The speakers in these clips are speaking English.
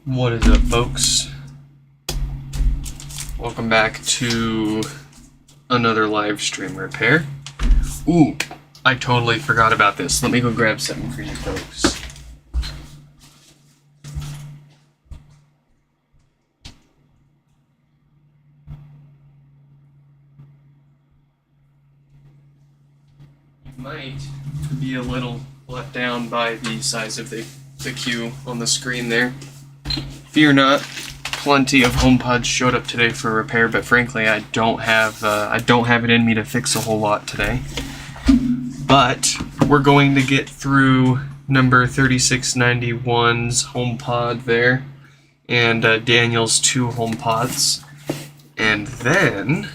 What is up, folks? Welcome back to another live stream repair. Ooh, I totally forgot about this. Let me go grab something for you folks. You might be a little let down by the size of the queue on the screen there. Fear not, plenty of HomePods showed up today for repair, but frankly, I don't have it in me to fix a whole lot today. But we're going to get through number 3691's HomePod there, and Daniel's 2 HomePods, and then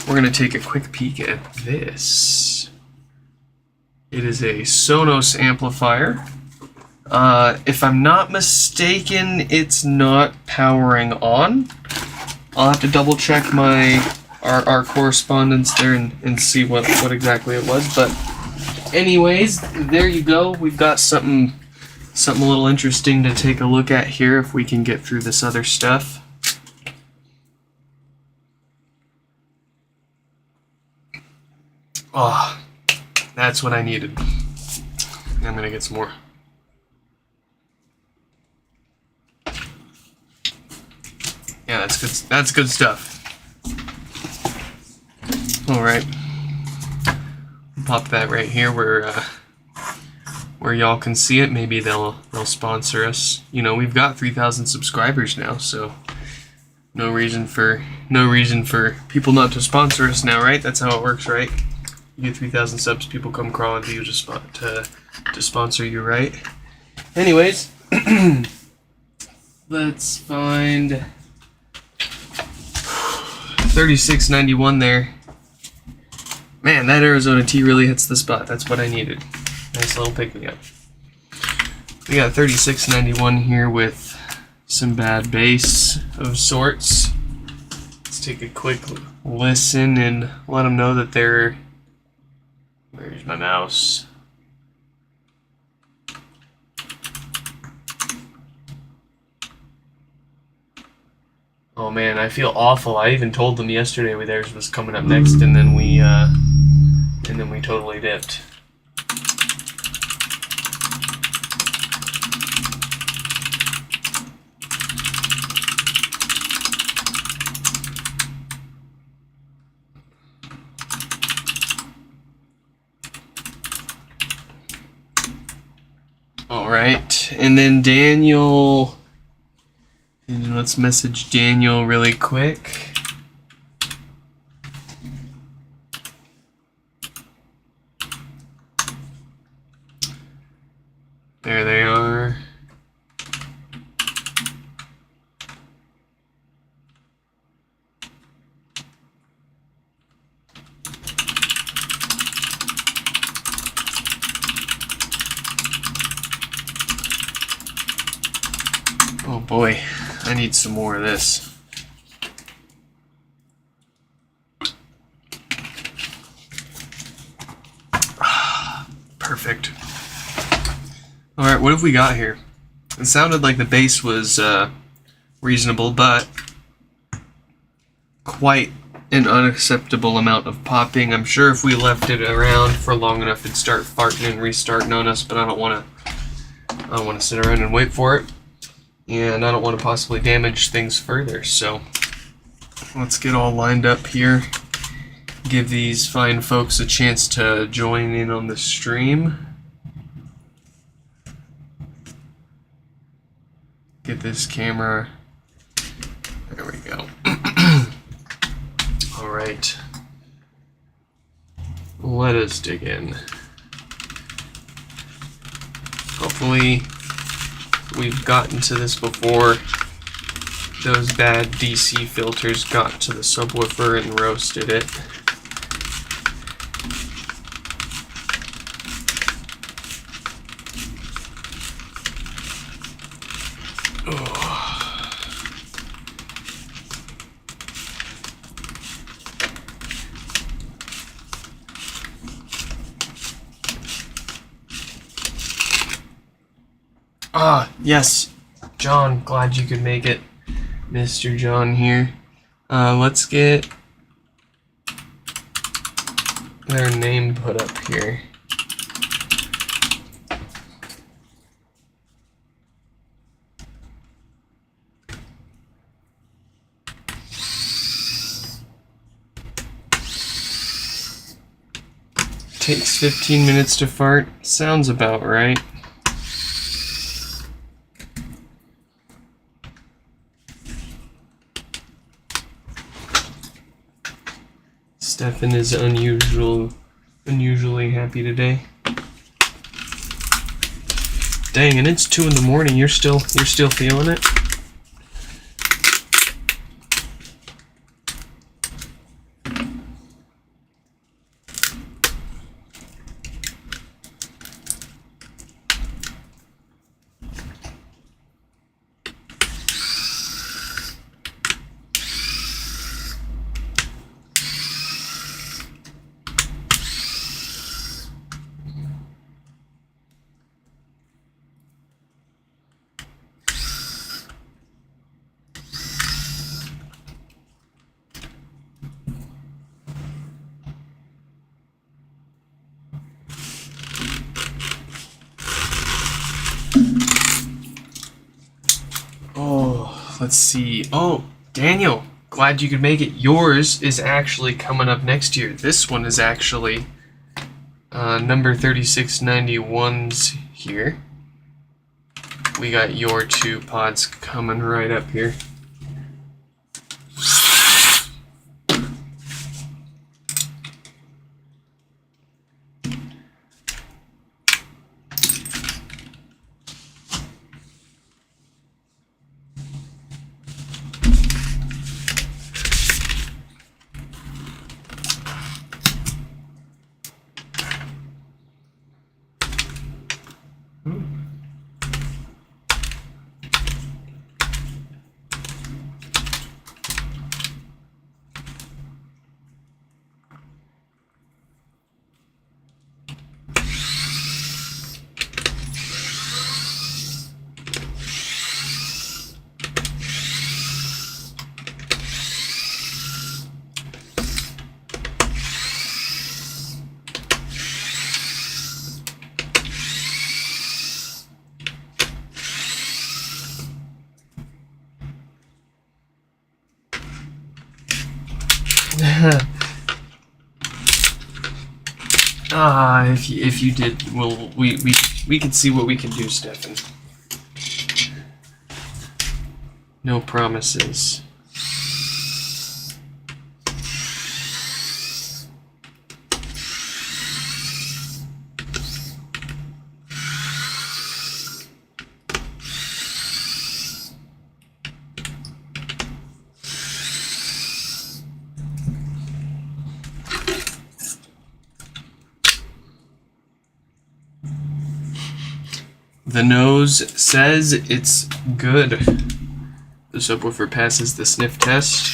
we're going to take a quick peek at this. It is a Sonos amplifier. If I'm not mistaken, it's not powering on. I'll have to double check our correspondence there and see what exactly it was. But anyways, there you go. We've got something a little interesting to take a look at here if we can get through this other stuff. Oh, that's what I needed. I'm gonna get some more. Yeah, that's good. That's good stuff. All right, pop that right here where y'all can see it. Maybe they'll sponsor us. You know, we've got 3,000 subscribers now, so no reason for people not to sponsor us now, right? That's how it works, right? You get 3,000 subs, people come crawling to you to sponsor you, right? Anyways, let's find 3691 there. Man, that Arizona tea really hits the spot. That's what I needed. Nice little pick-me-up. We got 3691 here with some bad bass of sorts. Let's take a quick listen and let them know that they're... Where's my mouse? Oh man, I feel awful. I even told them yesterday theirs was coming up next, and then we totally dipped. All right, and then Daniel. And let's message Daniel really quick. There they are. Oh boy. I need some more of this. Perfect. Alright, what have we got here? It sounded like the bass was reasonable, but quite an unacceptable amount of popping. I'm sure if we left it around for long enough it'd start farting and restarting on us, but I don't want to sit around and wait for it. And I don't want to possibly damage things further, so let's get all lined up here. Give these fine folks a chance to join in on the stream. Get this camera. There we go. All right. Let us dig in. Hopefully we've gotten to this before those bad DC filters got to the subwoofer and roasted it. Ah, yes. John, glad you could make it. Mr. John here. Let's get their name put up here. Takes 15 minutes to fart. Sounds about right. Stefan is unusually happy today. Dang, and it's 2 in the morning. You're still feeling it? Oh, let's see. Oh, Daniel, glad you could make it. Yours is actually coming up next year. This one is actually number 3691's here. We got your 2 pods coming right up here. If you did, well, we can see what we can do, Stefan. No promises. The nose says it's good. The subwoofer passes the sniff test.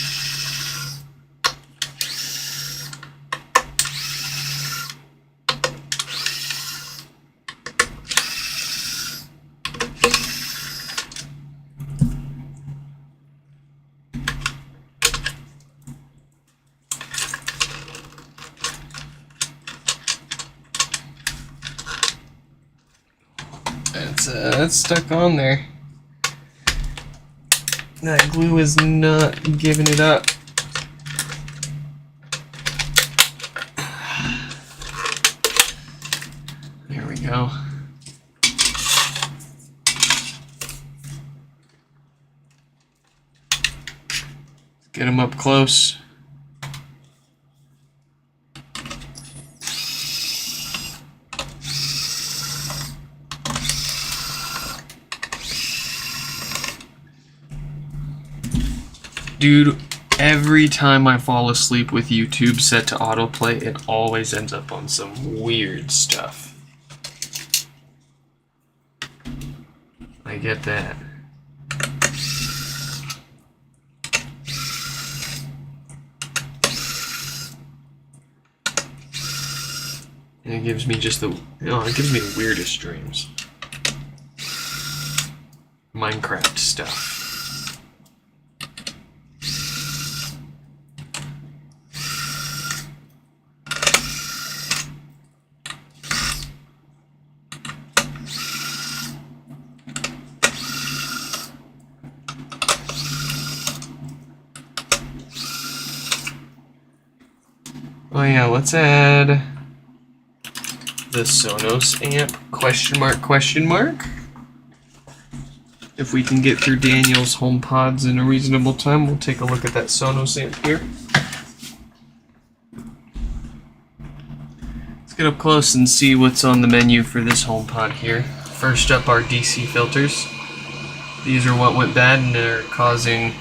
That's stuck on there. That glue is not giving it up. There we go. Get them up close. Dude, every time I fall asleep with YouTube set to autoplay, it always ends up on some weird stuff. I get that. And it gives me just the, it gives me the weirdest dreams. Minecraft stuff. Oh yeah, let's add the Sonos amp, question mark. If we can get through Daniel's HomePods in a reasonable time, we'll take a look at that Sonos amp here. Let's get up close and see what's on the menu for this HomePod here. First up are DC filters. These are what went bad and are causing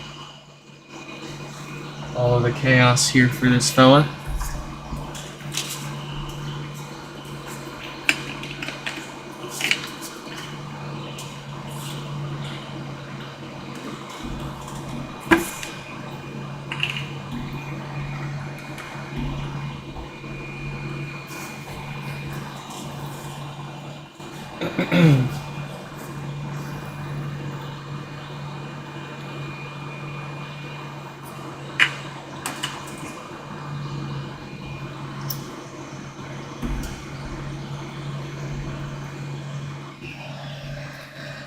all of the chaos here for this fella.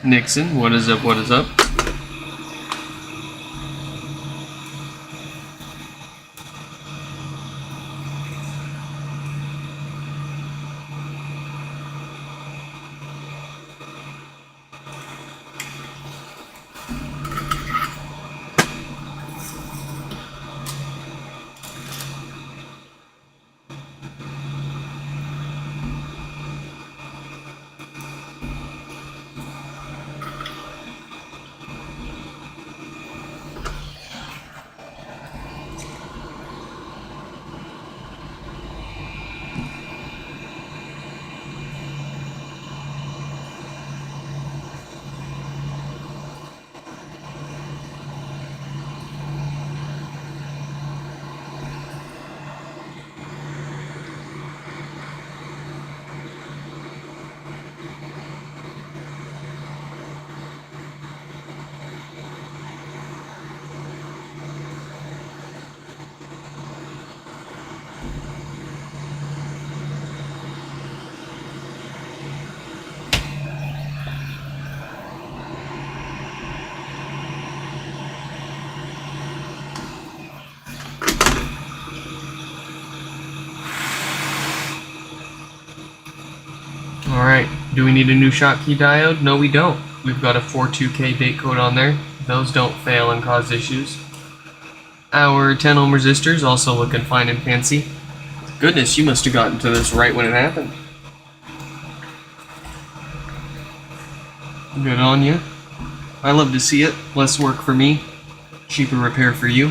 Nixon, what is up, what is up? Alright, do we need a new Schottky diode? No, we don't. We've got a 42K date code on there. Those don't fail and cause issues. Our 10 ohm resistors also looking fine and fancy. Goodness, you must have gotten to this right when it happened. Good on you. I love to see it. Less work for me. Cheaper repair for you.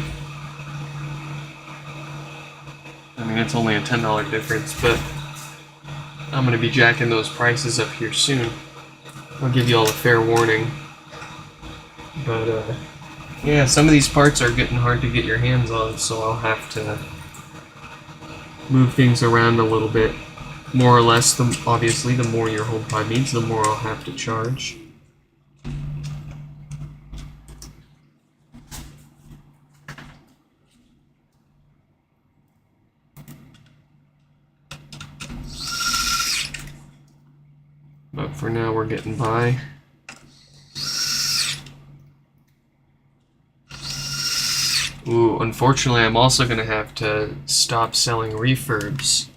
I mean, it's only a $10 difference, but I'm going to be jacking those prices up here soon. I'll give you all a fair warning. But, yeah, some of these parts are getting hard to get your hands on, so I'll have to move things around a little bit. More or less, obviously, the more your HomePod needs, the more I'll have to charge. But for now, we're getting by. Ooh, unfortunately, I'm also going to have to stop selling refurbs.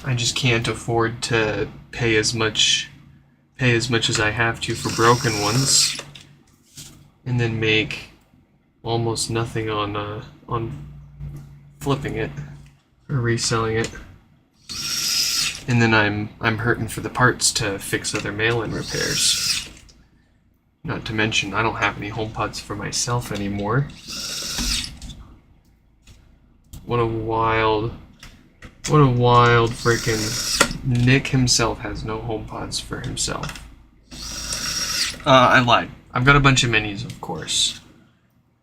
I just can't afford to pay as much as I have to for broken ones, and then make almost nothing on flipping it or reselling it. And then I'm hurting for the parts to fix other mail-in repairs. Not to mention, I don't have any HomePods for myself anymore. What a wild freaking... Nick himself has no HomePods for himself. I lied. I've got a bunch of minis, of course.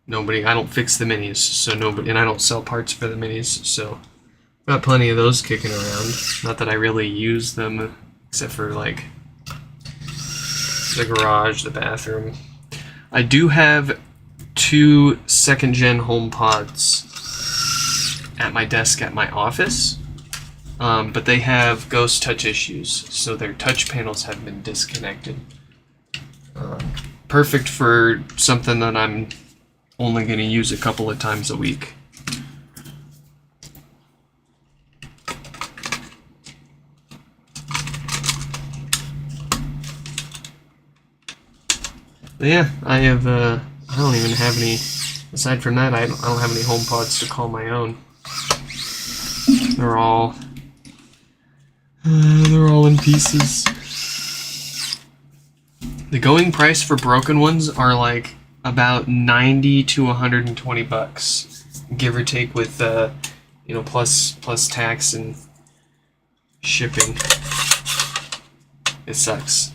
I don't fix the minis, so nobody, and I don't sell parts for the minis, so... Got plenty of those kicking around. Not that I really use them, except for, like, the garage, the bathroom. I do have 2 second-gen HomePods at my desk at my office, but they have ghost touch issues, so their touch panels have been disconnected. Perfect for something that I'm only going to use a couple of times a week. But yeah, I don't even have any, aside from that, I don't have any HomePods to call my own. They're all in pieces. The going price for broken ones are like about 90 to 120 bucks, give or take, with plus tax and shipping. It sucks.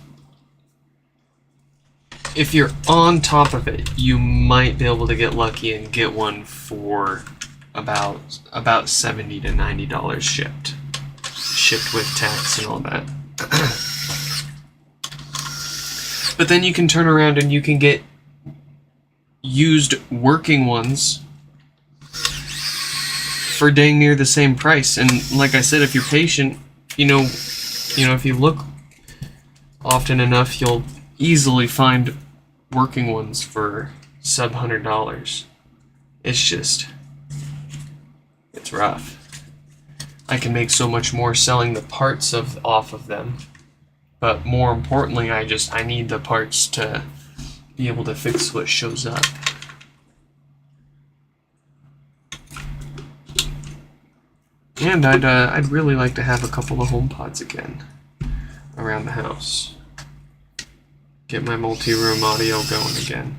If you're on top of it, you might be able to get lucky and get one for about $70 to $90 shipped with tax and all that. But then you can turn around and you can get used working ones for dang near the same price. And like I said, if you're patient, if you look often enough, you'll easily find working ones for sub $100. It's rough. I can make so much more selling the parts off of them, but more importantly, I need the parts to be able to fix what shows up. And I'd really like to have a couple of HomePods again around the house. Get my multi-room audio going again.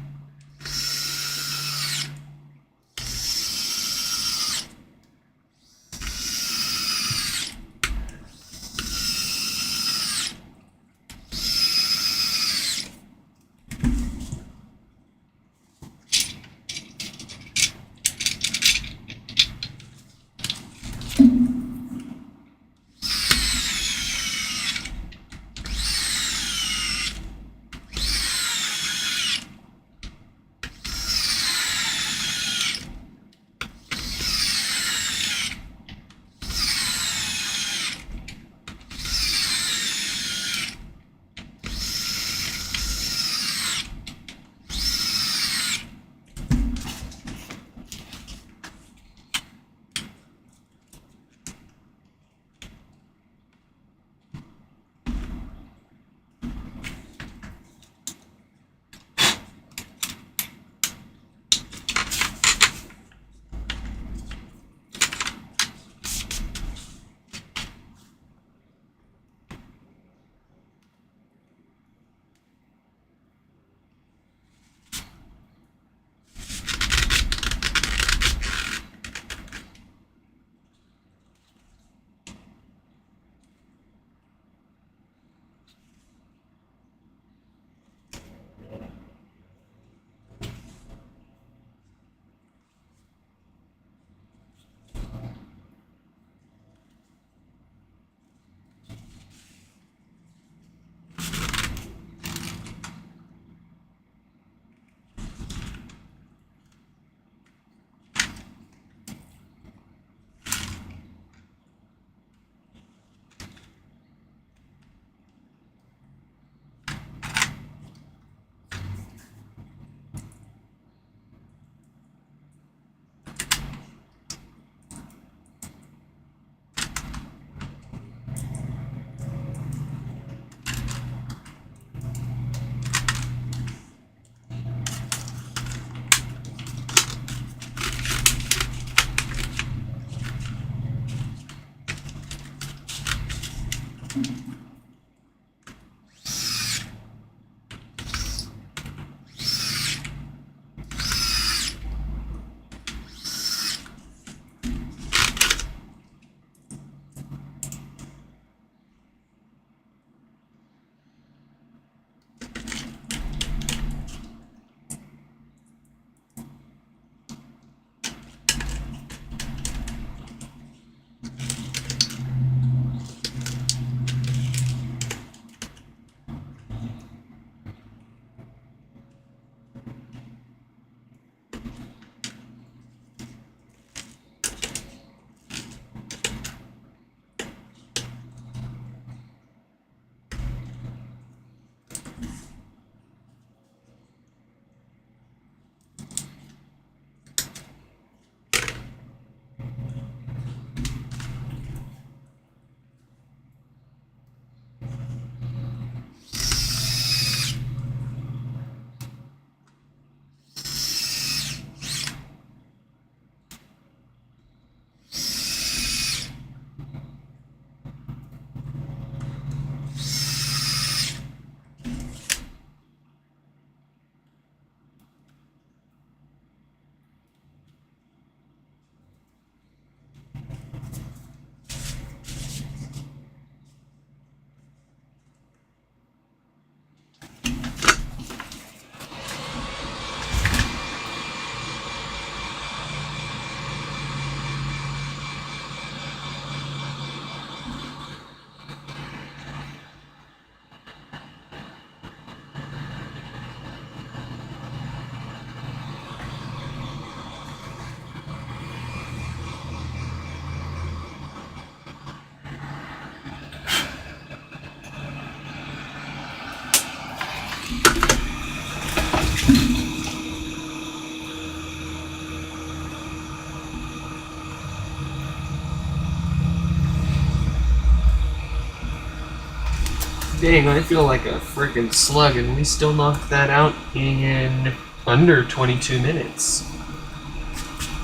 Dang, I feel like a freaking slug, and we still knocked that out in under 22 minutes.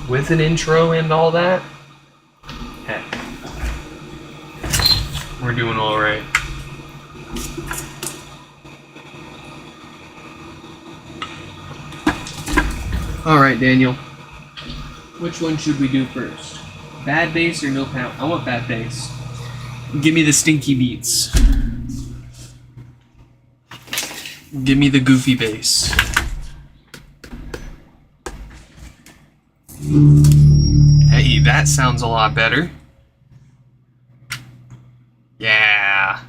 With an intro and all that. Heck. We're doing alright. Alright, Daniel. Which one should we do first? Bad bass or no power? I want bad bass. Give me the stinky beats. Give me the goofy bass. Hey, that sounds a lot better. Yeah.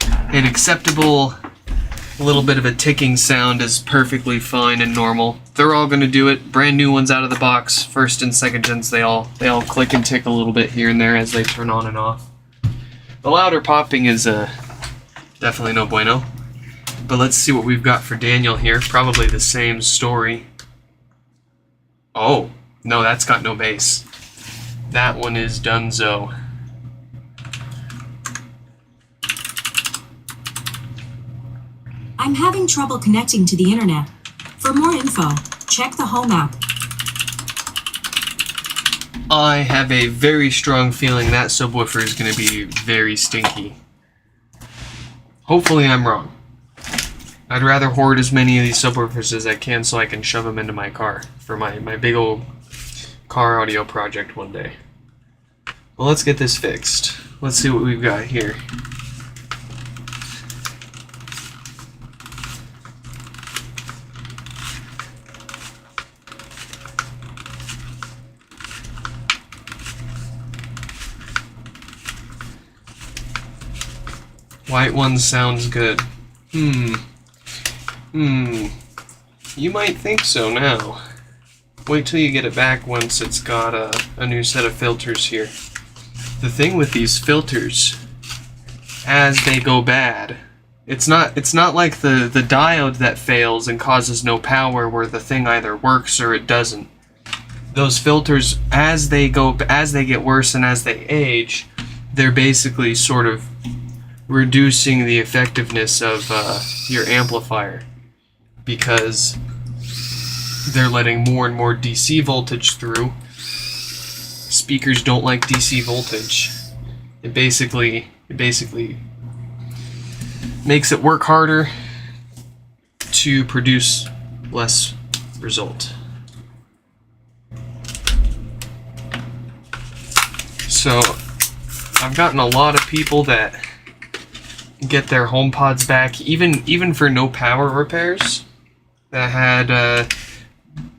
An acceptable little bit of a ticking sound is perfectly fine and normal. They're all gonna do it. Brand new ones out of the box. First and second gens, they all click and tick a little bit here and there as they turn on and off. The louder popping is definitely no bueno. But let's see what we've got for Daniel here. Probably the same story. Oh, no, that's got no bass. That one is donezo. I'm having trouble connecting to the internet. For more info, check the Home app. I have a very strong feeling that subwoofer is going to be very stinky. Hopefully I'm wrong. I'd rather hoard as many of these subwoofers as I can so I can shove them into my car for my big old car audio project one day. Well, let's get this fixed. Let's see what we've got here. White one sounds good. You might think so now. Wait till you get it back once it's got a new set of filters here. The thing with these filters, as they go bad, it's not like the diode that fails and causes no power where the thing either works or it doesn't. Those filters, as they get worse and as they age, they're basically sort of reducing the effectiveness of your amplifier because they're letting more and more DC voltage through. Speakers don't like DC voltage. It basically makes it work harder to produce less result. So I've gotten a lot of people that get their HomePods back, even for no power repairs, that had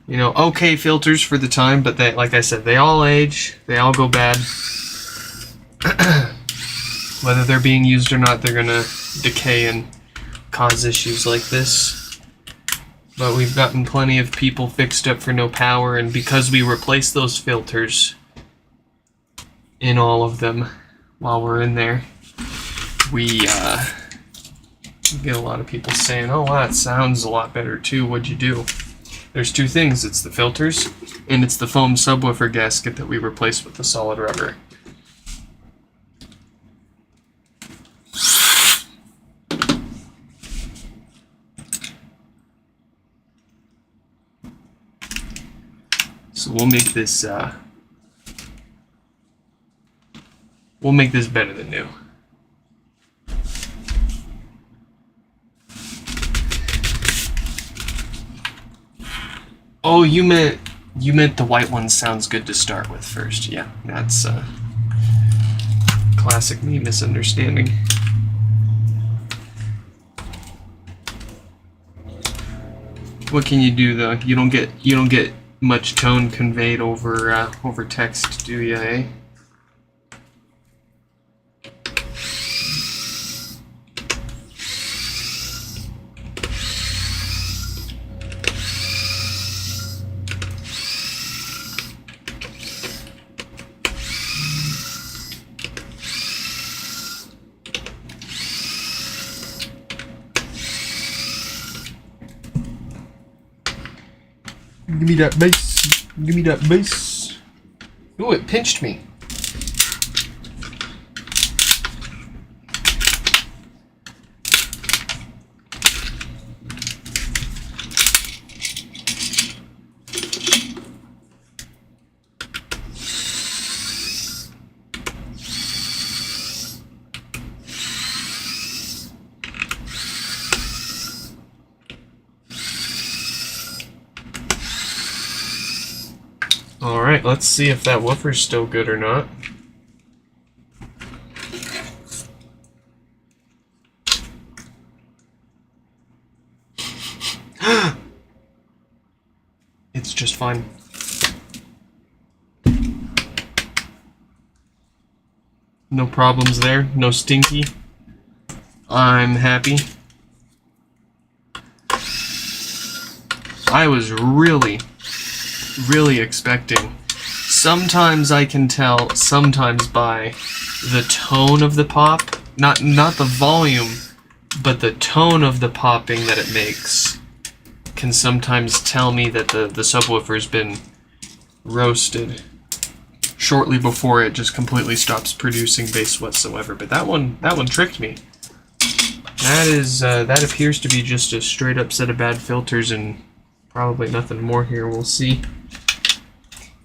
okay filters for the time, but they, like I said, they all age, they all go bad. Whether they're being used or not, they're gonna decay and cause issues like this. But we've gotten plenty of people fixed up for no power, and because we replaced those filters in all of them while we're in there, we get a lot of people saying, oh wow, it sounds a lot better too, what'd you do? There's two things, it's the filters and it's the foam subwoofer gasket that we replaced with the solid rubber. So we'll make this better than new. Oh, you meant the white one sounds good to start with first. Yeah, that's classic me misunderstanding. What can you do though? You don't get much tone conveyed over text, do you, eh? Give me that bass. Give me that bass. Ooh, it pinched me. let's see if that woofer's still good or not. It's just fine. No problems there, no stinky. I'm happy. I was really expecting. Sometimes I can tell, sometimes by the tone of the pop, not the volume, but the tone of the popping that it makes can sometimes tell me that the subwoofer's been roasted shortly before it just completely stops producing bass whatsoever. But that one tricked me. That appears to be just a straight up set of bad filters and probably nothing more here. We'll see.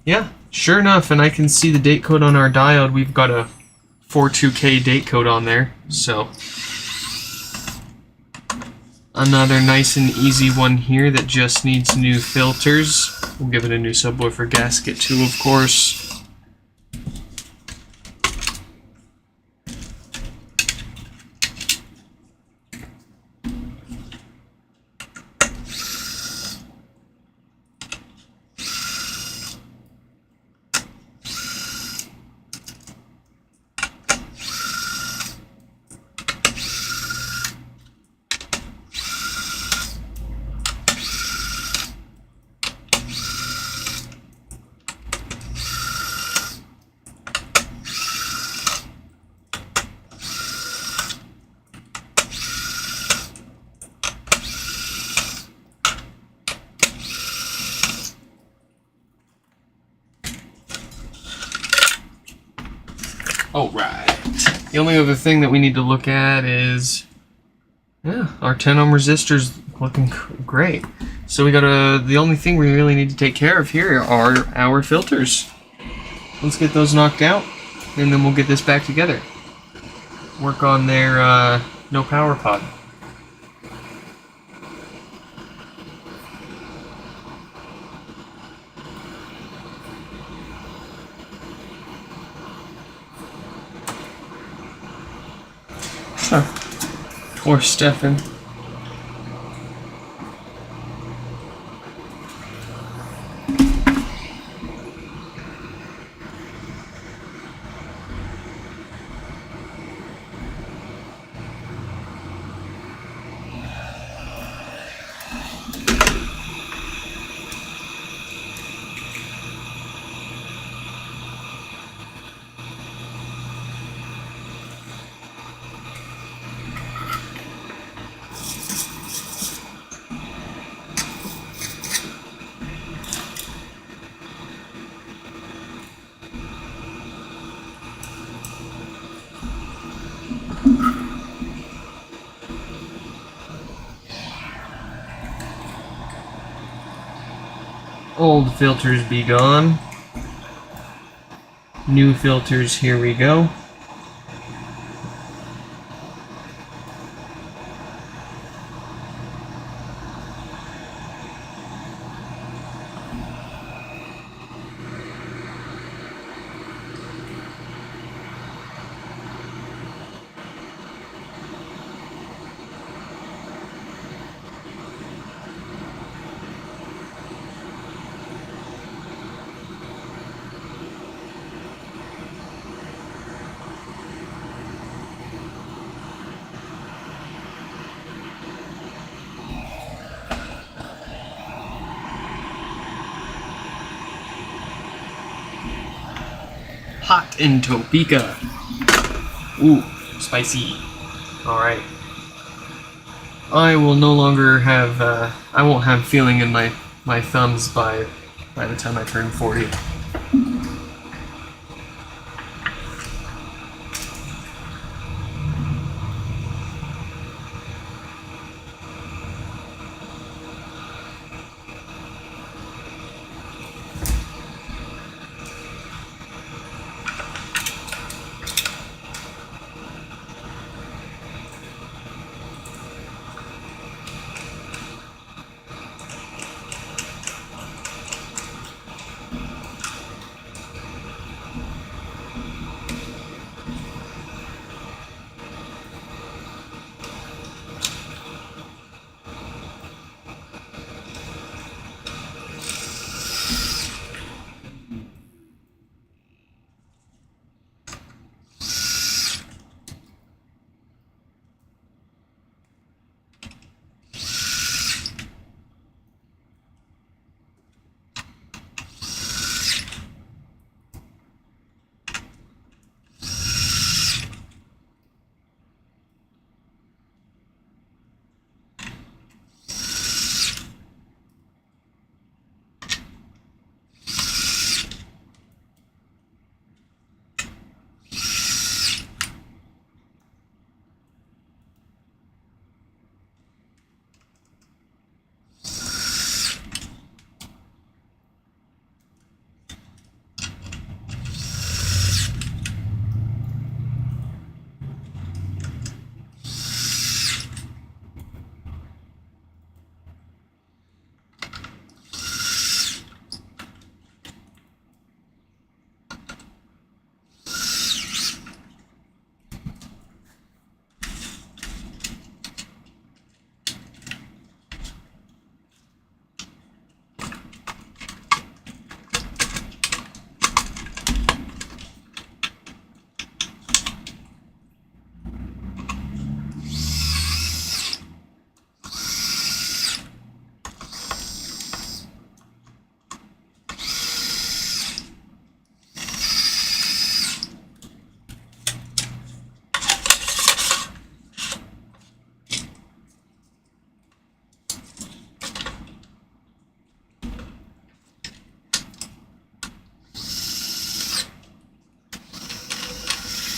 Yeah, sure enough, and I can see the date code on our diode. We've got a 42K date code on there, so another nice and easy one here that just needs new filters. We'll give it a new subwoofer gasket too, of course. Alright. The only other thing that we need to look at is, yeah, our 10 ohm resistor's looking great. So we got the only thing we really need to take care of here are our filters. Let's get those knocked out, and then we'll get this back together. Work on their no power pod. Huh. Poor Stefan. Old filters be gone. New filters, here we go. Hot in Topeka. Ooh, spicy. Alright. I will no longer have, I won't have feeling in my thumbs by the time I turn 40.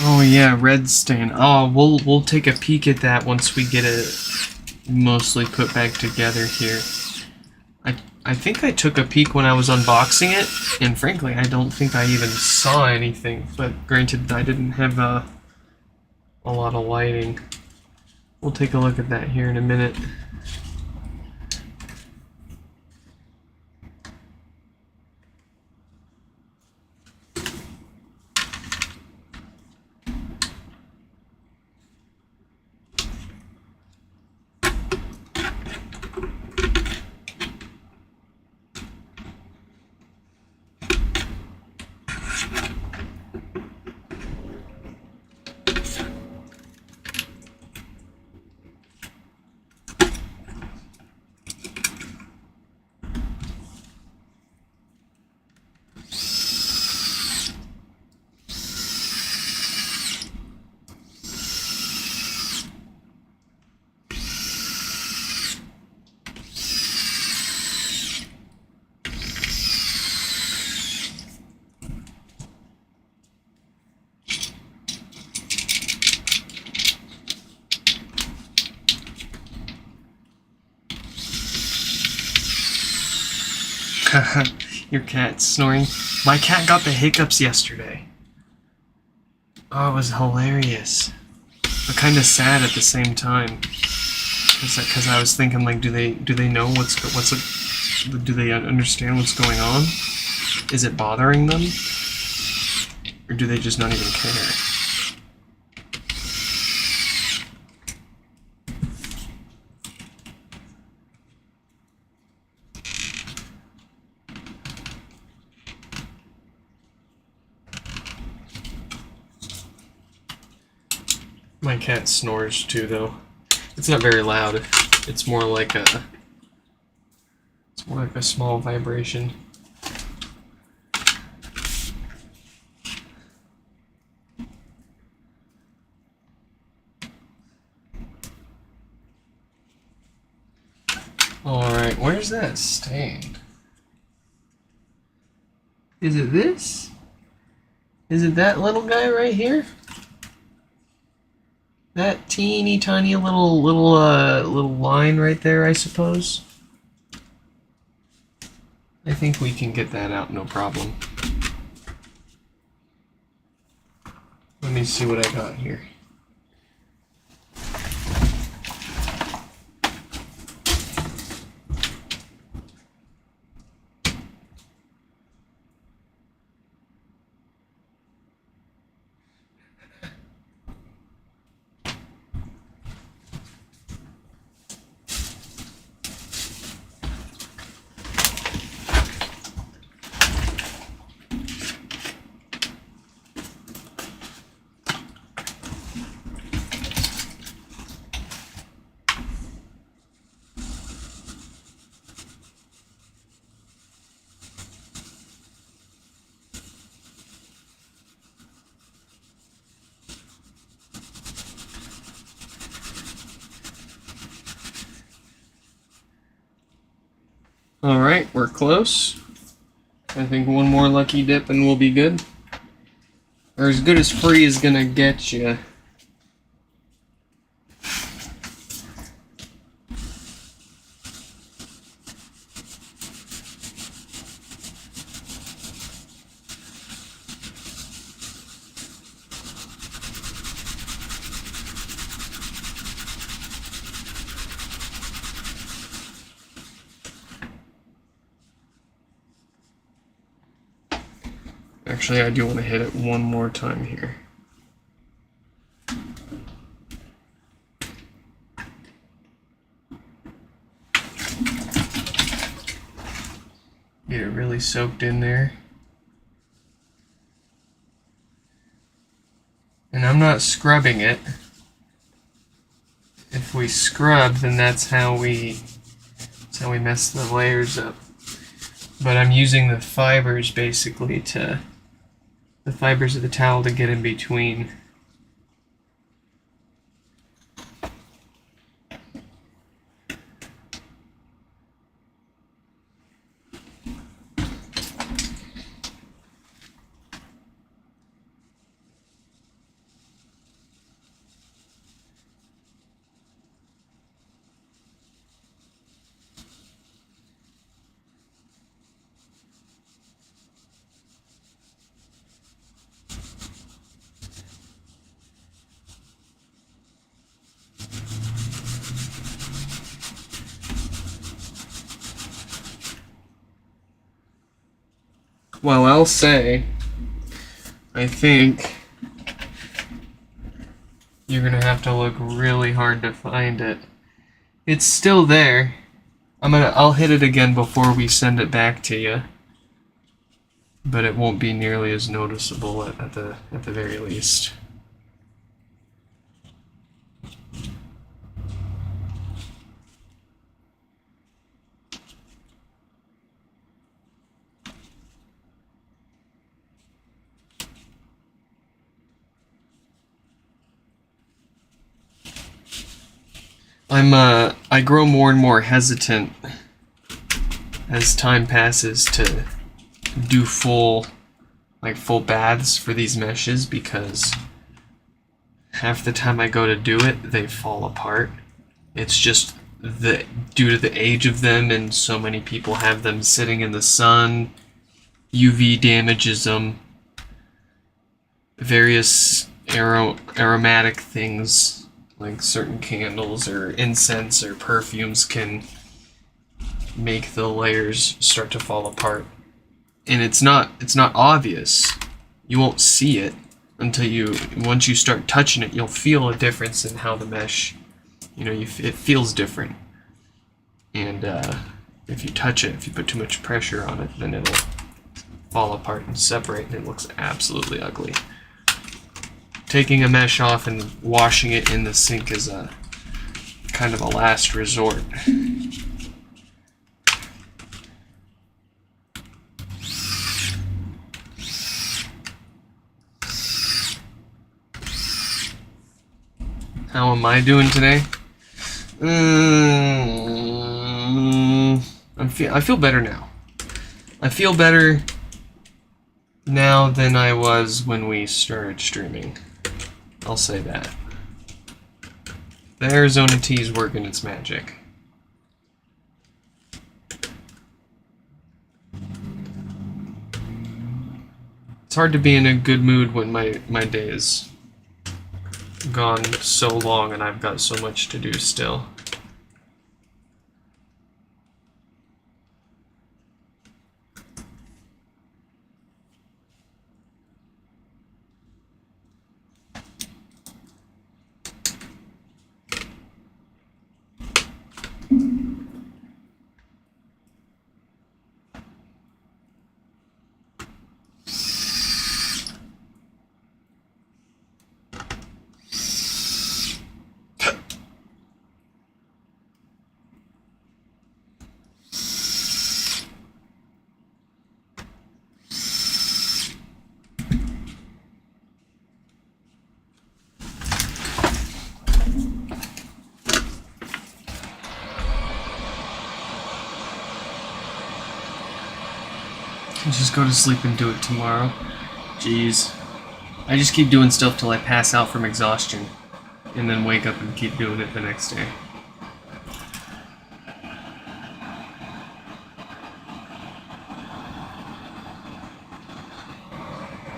Oh yeah, red stain. Oh, we'll take a peek at that once we get it mostly put back together here. I think I took a peek when I was unboxing it, and frankly, I don't think I even saw anything. But granted, I didn't have a lot of lighting. We'll take a look at that here in a minute. Your cat's snoring. My cat got the hiccups yesterday. Oh, it was hilarious, but kind of sad at the same time. Because I was thinking, like, do they know do they understand what's going on? Is it bothering them, or do they just not even care? My cat snores too, though. It's not very loud. It's more like a small vibration. Alright, where's that stain? Is it this? Is it that little guy right here? That teeny tiny little line right there, I suppose. I think we can get that out, no problem. Let me see what I got here. Alright, we're close. I think one more lucky dip and we'll be good. Or as good as free is gonna get you. Actually, I do want to hit it one more time here. Get it really soaked in there. And I'm not scrubbing it. If we scrub, then that's how we mess the layers up. But I'm using the fibers basically the fibers of the towel to get in between. Well, I'll say, I think you're gonna have to look really hard to find it. It's still there. I'll hit it again before we send it back to you. But it won't be nearly as noticeable at the very least. I grow more and more hesitant as time passes to do full baths for these meshes, because half the time I go to do it, they fall apart. It's just due to the age of them, and so many people have them sitting in the sun. UV damages them. Various aromatic things, like certain candles or incense or perfumes, can make the layers start to fall apart. And it's not obvious. You won't see it until once you start touching it, you'll feel a difference in how the mesh, it feels different. And if you touch it, if you put too much pressure on it, then it'll fall apart and separate, and it looks absolutely ugly. Taking a mesh off and washing it in the sink is a kind of a last resort. How am I doing today? I feel better now. I feel better now than I was when we started streaming. I'll say that. The Arizona tea is working its magic. It's hard to be in a good mood when my day is gone so long and I've got so much to do still. Just go to sleep and do it tomorrow. Jeez. I just keep doing stuff till I pass out from exhaustion, and then wake up and keep doing it the next day.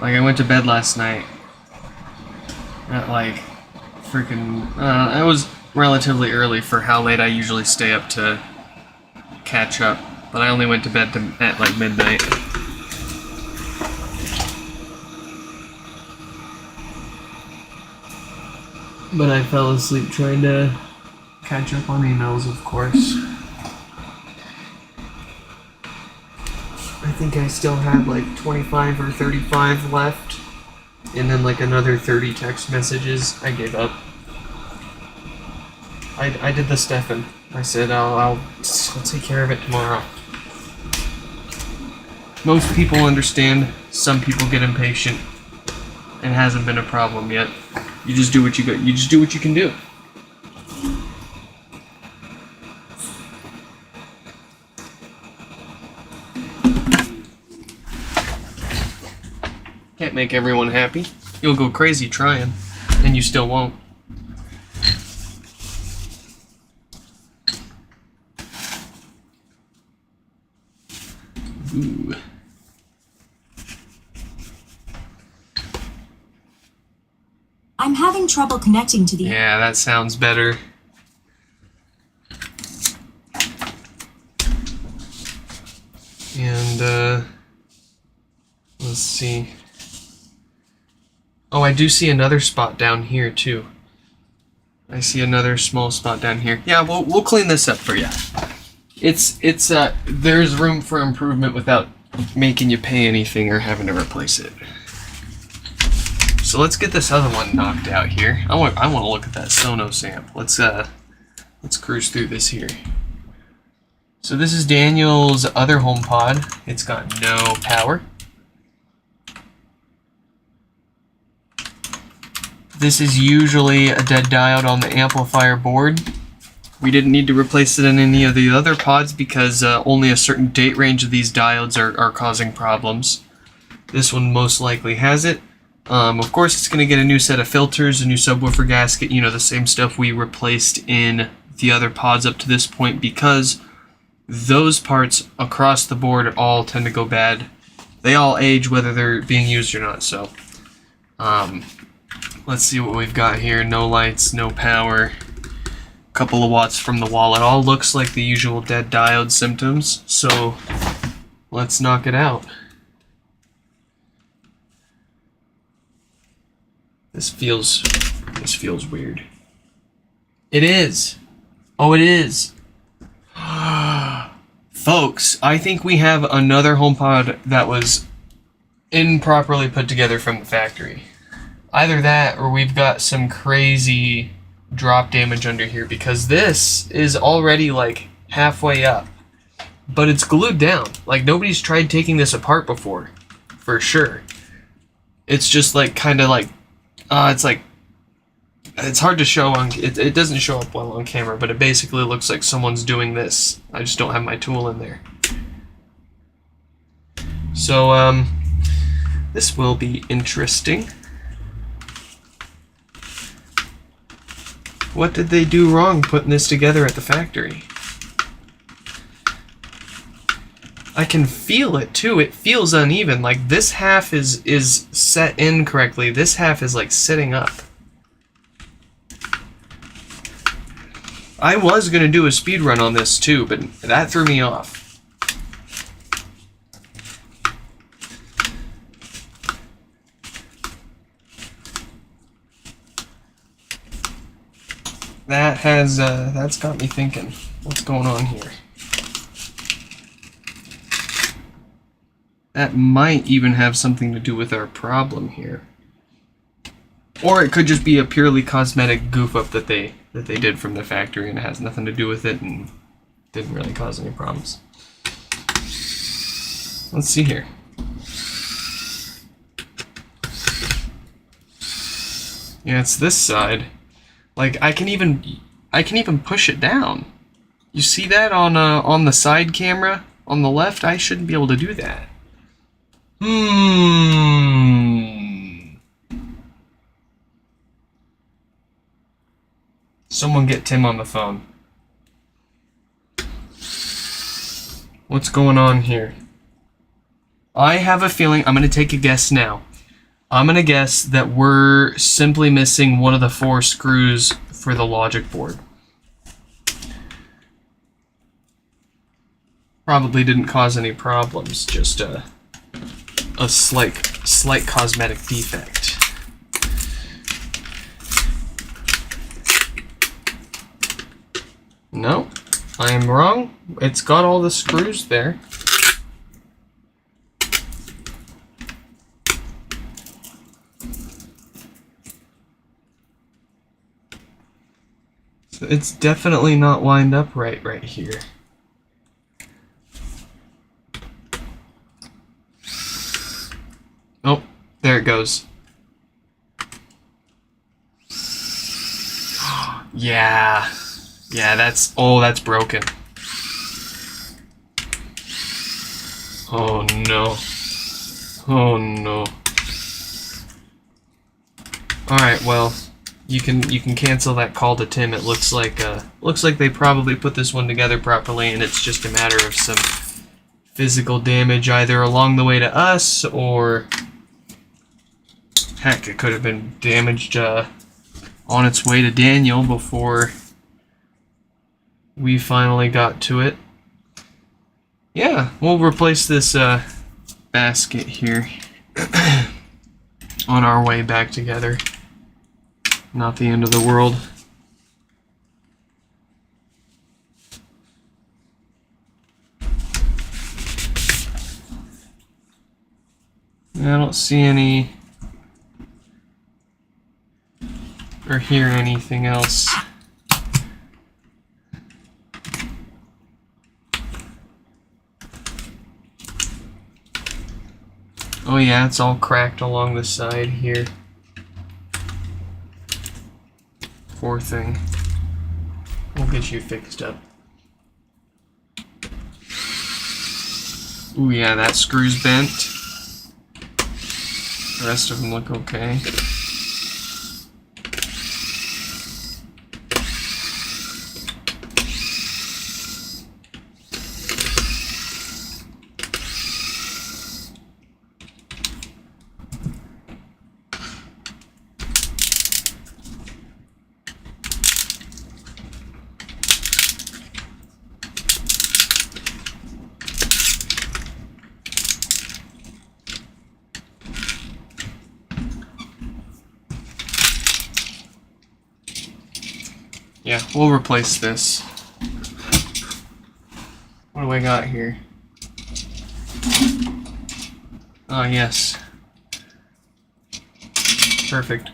Like, I went to bed last night at like freaking... it was relatively early for how late I usually stay up to catch up, but I only went to bed at like midnight. But I fell asleep trying to catch up on emails, of course. I think I still have like 25 or 35 left, and then like another 30 text messages. I gave up. I did the Stefan. I said I'll take care of it tomorrow. Most people understand. Some people get impatient. It hasn't been a problem yet. You just do what you got. You just do what you can do. Can't make everyone happy. You'll go crazy trying, and you still won't. Ooh. I'm having trouble connecting to the... Yeah, that sounds better. And, Oh, I do see another spot down here too. I see another small spot down here. Yeah, we'll clean this up for you. There's room for improvement without making you pay anything or having to replace it. So let's get this other one knocked out here. I want to look at that Sonos amp. Let's cruise through this here. So this is Daniel's other HomePod. It's got no power. This is usually a dead diode on the amplifier board. We didn't need to replace it in any of the other pods because only a certain date range of these diodes are causing problems. This one most likely has it. Of course, it's going to get a new set of filters, a new subwoofer gasket, you know, the same stuff we replaced in the other pods up to this point, because those parts across the board all tend to go bad. They all age whether they're being used or not, so let's see what we've got here. No lights, no power, a couple of watts from the wall. It all looks like the usual dead diode symptoms, so let's knock it out. This feels weird. It is. Oh, it is. Folks, I think we have another HomePod that was improperly put together from the factory. Either that or we've got some crazy drop damage under here, because this is already like halfway up, but it's glued down. Like, nobody's tried taking this apart before, for sure. It's just like kind of like it's hard to show on, it doesn't show up well on camera, but it basically looks like someone's doing this. I just don't have my tool in there. So this will be interesting. What did they do wrong putting this together at the factory? I can feel it too. It feels uneven. Like, this half is set in correctly. This half is like sitting up. I was gonna do a speed run on this too, but that threw me off. That's got me thinking, what's going on here? That might even have something to do with our problem here. Or it could just be a purely cosmetic goof up that they did from the factory, and it has nothing to do with it and didn't really cause any problems. Let's see here. Yeah, it's this side. Like, I can even push it down. You see that on the side camera on the left? I shouldn't be able to do that. Someone get Tim on the phone. What's going on here? I have a feeling, I'm going to take a guess now. I'm going to guess that we're simply missing one of the 4 screws for the logic board. Probably didn't cause any problems, just a slight cosmetic defect. No, I am wrong. It's got all the screws there. So it's definitely not lined up right here. Oh, there it goes. Yeah. Yeah, that's broken. Oh no. Oh no. Alright, well, you can cancel that call to Tim. It looks like they probably put this one together properly, and it's just a matter of some physical damage either along the way to us, or heck, it could have been damaged on its way to Daniel before we finally got to it. Yeah, we'll replace this basket here. on our way back together. Not the end of the world. I don't see any or hear anything else. Oh yeah, it's all cracked along the side here. Poor thing. We'll get you fixed up. Ooh yeah, that screw's bent. The rest of them look okay. Yeah, we'll replace this. What do I got here? Oh, yes. Perfect.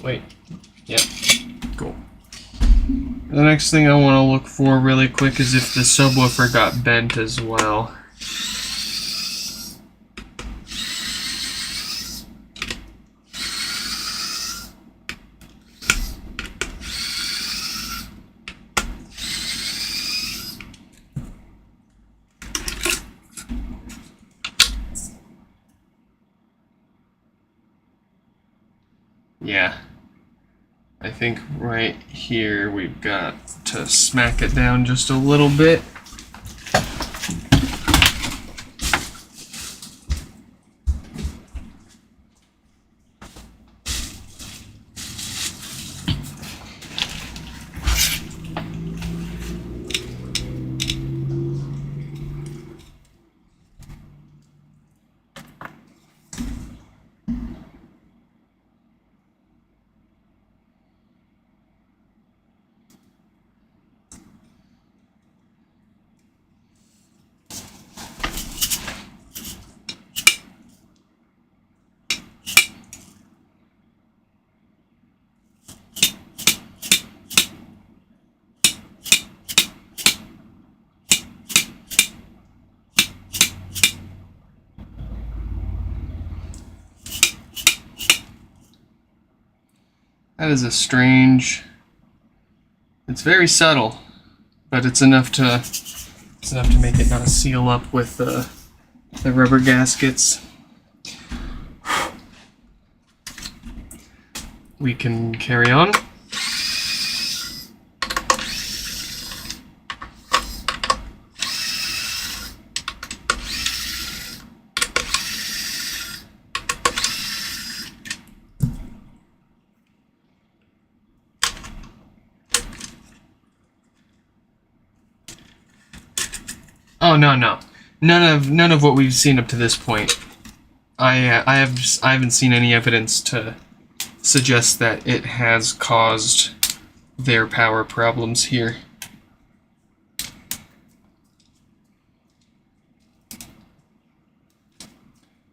Wait. Yep. Cool. The next thing I want to look for really quick is if the subwoofer got bent as well. Yeah, I think right here we've got to smack it down just a little bit. That is a strange. It's very subtle, but it's enough to make it not seal up with the rubber gaskets. We can carry on. Oh no. None of what we've seen up to this point. I haven't seen any evidence to suggest that it has caused their power problems here.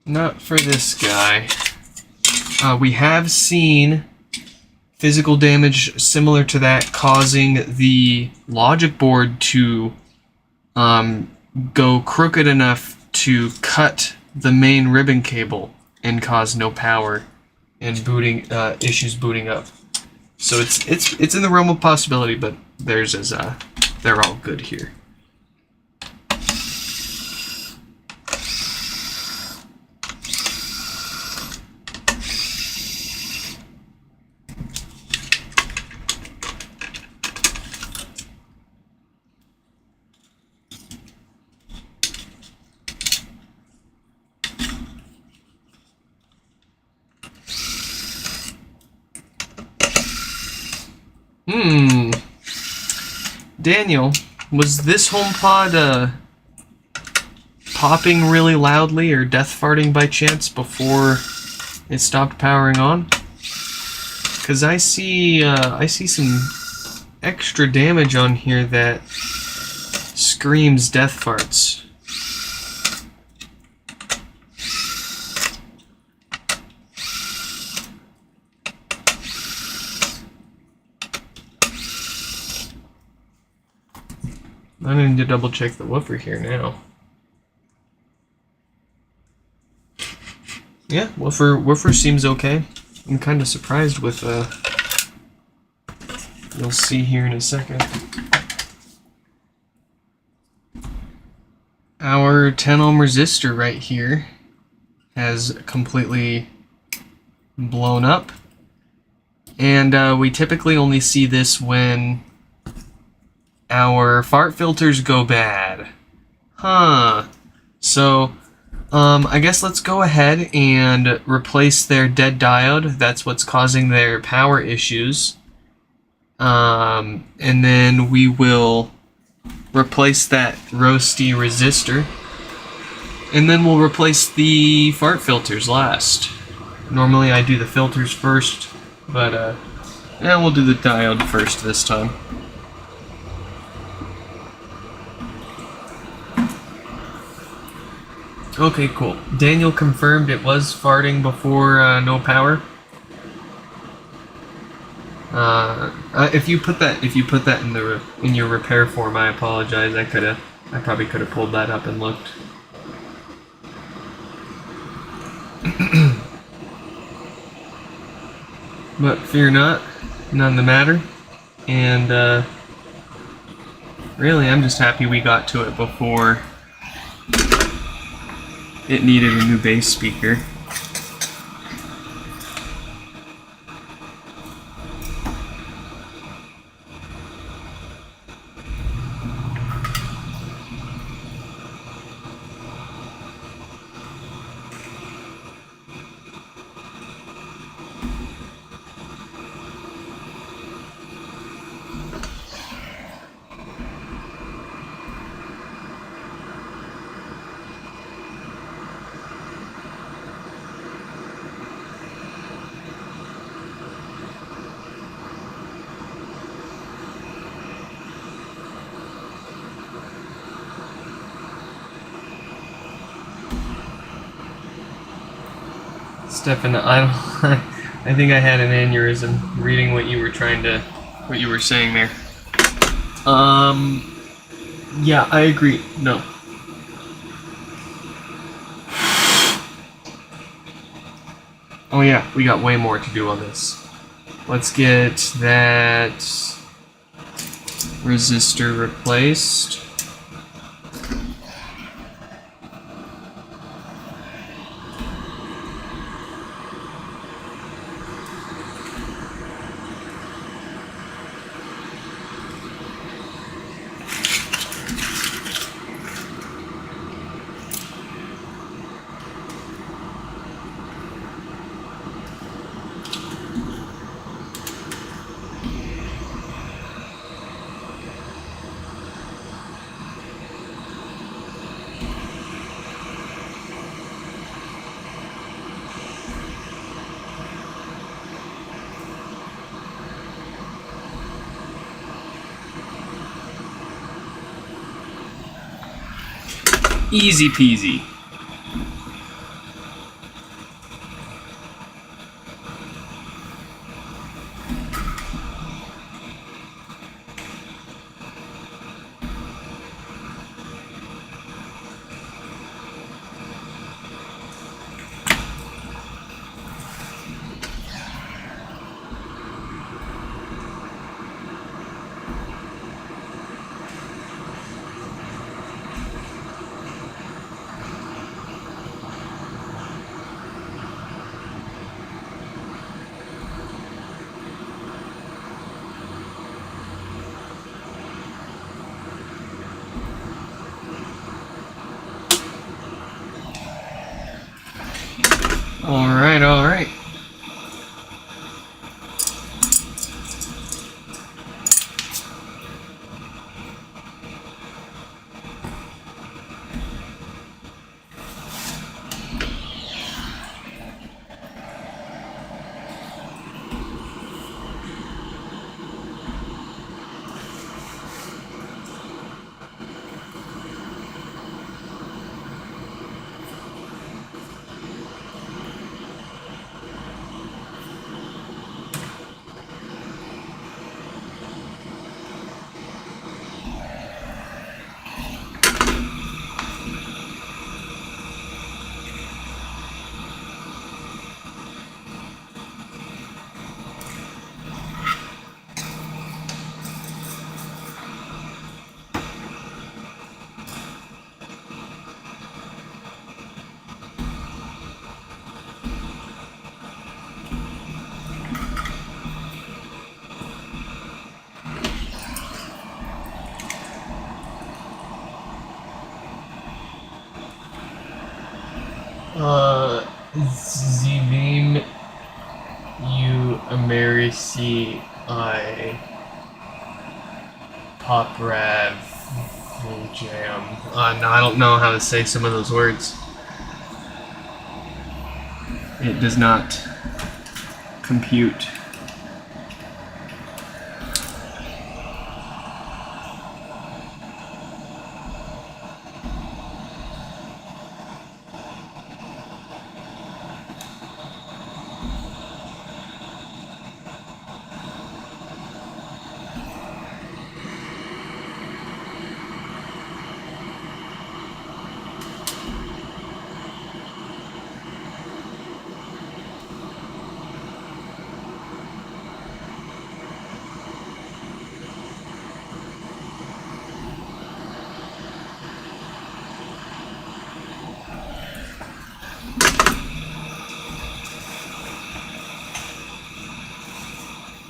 Not for this guy. We have seen physical damage similar to that causing the logic board to go crooked enough to cut the main ribbon cable and cause no power and booting issues booting up. So it's in the realm of possibility, but theirs is they're all good here. Daniel, was this HomePod popping really loudly or death farting by chance before it stopped powering on? Because I see some extra damage on here that screams death farts. I need to double check the woofer here now. Yeah, woofer seems okay. I'm kind of surprised with you'll see here in a second. Our 10 ohm resistor right here has completely blown up. And we typically only see this when our fart filters go bad. Huh. So, I guess let's go ahead and replace their dead diode. That's what's causing their power issues. And then we will replace that roasty resistor. And then we'll replace the fart filters last. Normally I do the filters first, but yeah, we'll do the diode first this time. Okay, cool. Daniel confirmed it was farting before no power. If you put that in your repair form, I apologize. I probably could have pulled that up and looked. But fear not, none the matter. And really, I'm just happy we got to it before it needed a new bass speaker. Stefan, I think I had an aneurysm reading what you were saying there. Yeah, I agree. No. Oh yeah, we got way more to do on this. Let's get that resistor replaced. Easy peasy. All right. Merci I Pop Rav Jam. No, I don't know how to say some of those words. It does not compute.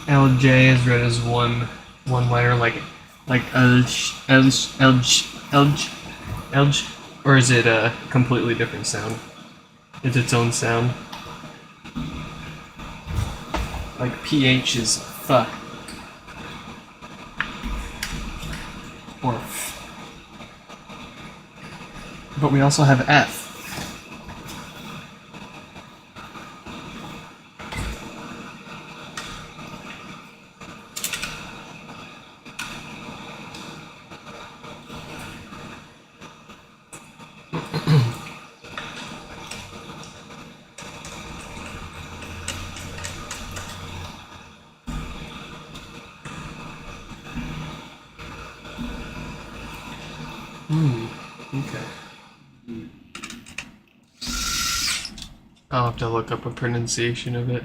LJ is read as one letter, like Elj, or is it a completely different sound? It's its own sound. Like PH is fuck. Or f. But we also have F. Okay. I'll have to look up a pronunciation of it.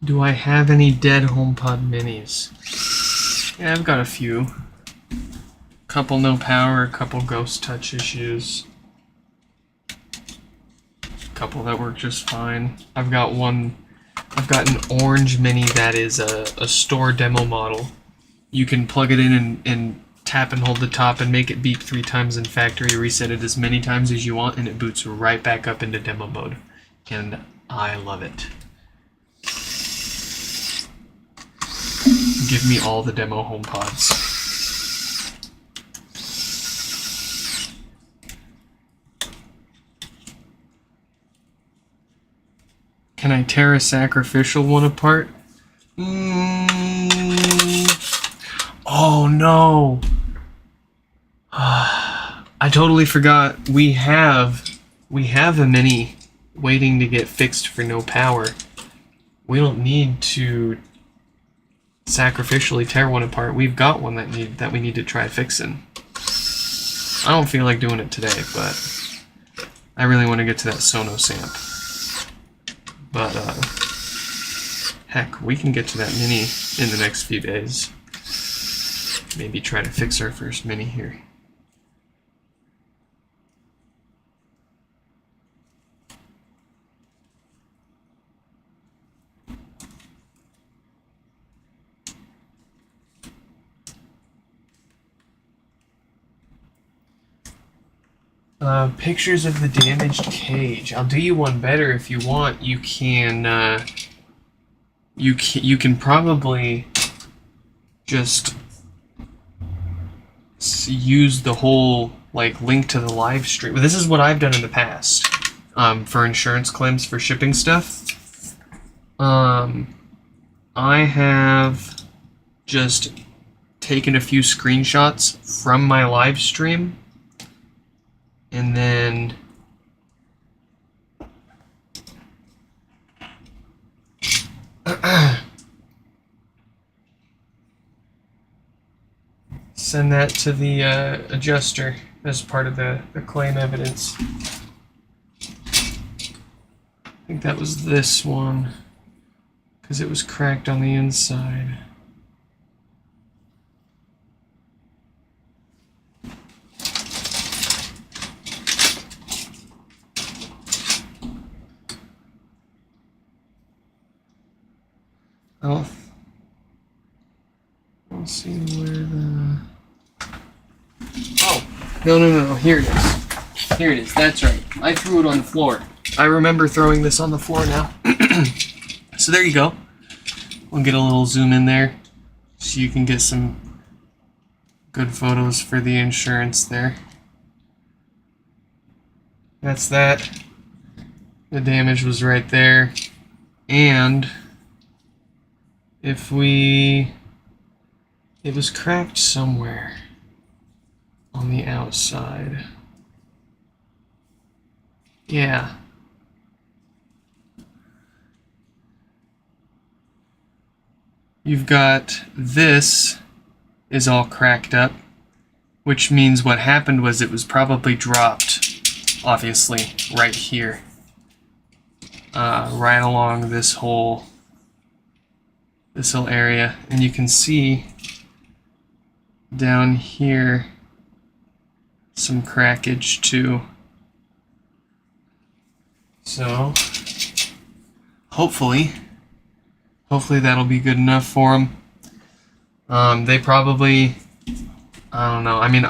Do I have any dead HomePod minis? Yeah, I've got a few. Couple no power, a couple ghost touch issues. Couple that work just fine. I've got an orange mini that is a store demo model. You can plug it in and tap and hold the top and make it beep 3 times in factory, reset it as many times as you want, and it boots right back up into demo mode. And I love it. Give me all the demo HomePods. Can I tear a sacrificial one apart? Oh no! I totally forgot. We have a mini waiting to get fixed for no power. We don't need to sacrificially tear one apart. We've got one that we need to try fixing. I don't feel like doing it today, but I really want to get to that Sonos amp. But heck, we can get to that mini in the next few days. Maybe try to fix our first mini here. Pictures of the damaged cage. I'll do you one better if you want. You can probably just use the whole link to the live stream. This is what I've done in the past for insurance claims for shipping stuff. I have just taken a few screenshots from my live stream, and then send that to the adjuster as part of the claim evidence. I think that was this one, because it was cracked on the inside. Oh, let's see where the... Oh, no, here it is. Here it is, that's right. I threw it on the floor. I remember throwing this on the floor now. So there you go. We'll get a little zoom in there so you can get some good photos for the insurance there. That's that. The damage was right there. And if we... it was cracked somewhere on the outside. Yeah. You've got this is all cracked up, which means what happened was it was probably dropped, obviously, right here. Right along this whole area. And you can see down here some crackage too. So hopefully that'll be good enough for them. They probably, I don't know. I mean,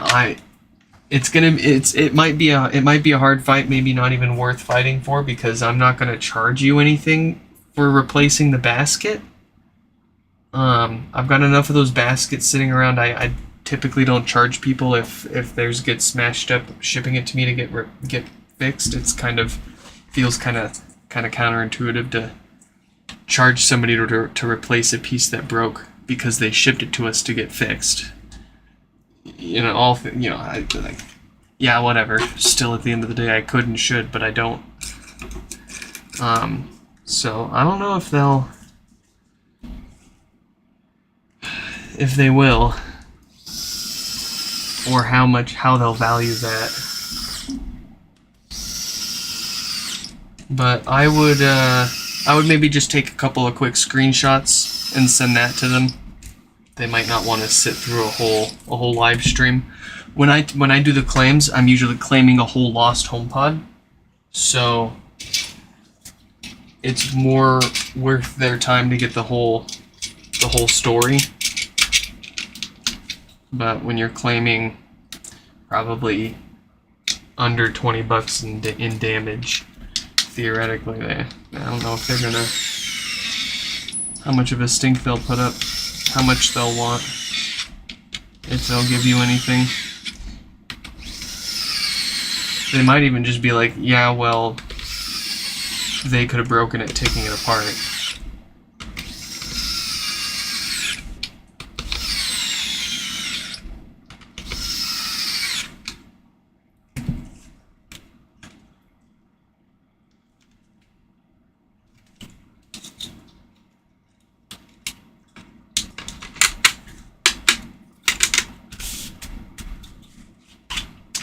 it might be a hard fight, maybe not even worth fighting for, because I'm not gonna charge you anything for replacing the basket. I've got enough of those baskets sitting around. I typically don't charge people if theirs gets smashed up. Shipping it to me to get fixed, it's feels kind of counterintuitive to charge somebody to replace a piece that broke because they shipped it to us to get fixed. Yeah, whatever. Still, at the end of the day, I could and should, but I don't. So I don't know if they will, or how they'll value that. But I would maybe just take a couple of quick screenshots and send that to them. They might not want to sit through a whole live stream. When I do the claims, I'm usually claiming a whole lost HomePod, so it's more worth their time to get the whole story. But when you're claiming probably under $20 in damage, theoretically, I don't know if they're gonna, how much of a stink they'll put up, how much they'll want, if they'll give you anything. They might even just be like, yeah, well, they could have broken it taking it apart.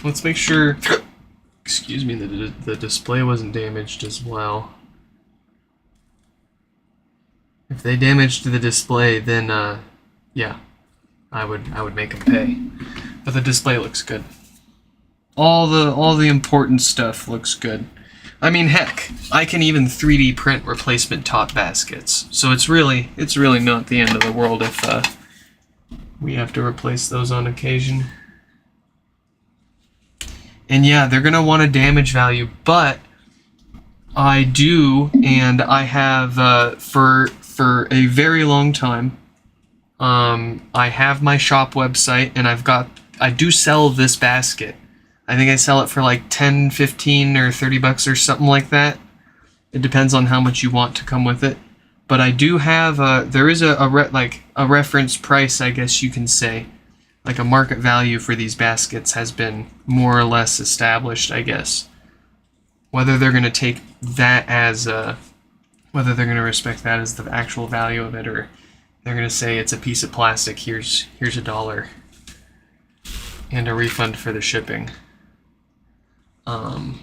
Let's make sure, excuse me, that the display wasn't damaged as well. If they damaged the display, then yeah, I would make them pay. But the display looks good. All the important stuff looks good. I mean, heck, I can even 3D print replacement top baskets. So it's really not the end of the world if we have to replace those on occasion. And yeah, they're going to want a damage value, but I do, and I have for a very long time, I have my shop website, and I do sell this basket. I think I sell it for like 10, 15, or $30 or something like that. It depends on how much you want to come with it. But I do have there is a reference price, I guess you can say, like a market value for these baskets has been more or less established, I guess. Whether they're going to take that as whether they're going to respect that as the actual value of it, or they're going to say it's a piece of plastic, here's $1 and a refund for the shipping. But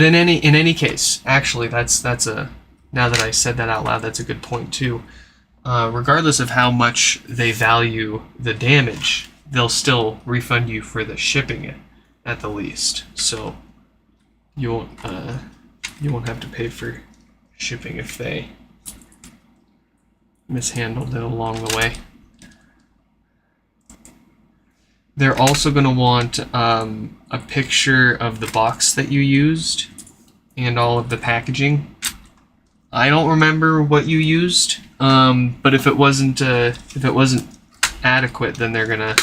in any case, actually, that's a, now that I said that out loud, that's a good point too. Regardless of how much they value the damage, they'll still refund you for the shipping at the least. So you won't have to pay for shipping if they mishandled it along the way. They're also going to want a picture of the box that you used and all of the packaging. I don't remember what you used, but if it wasn't adequate, then they're gonna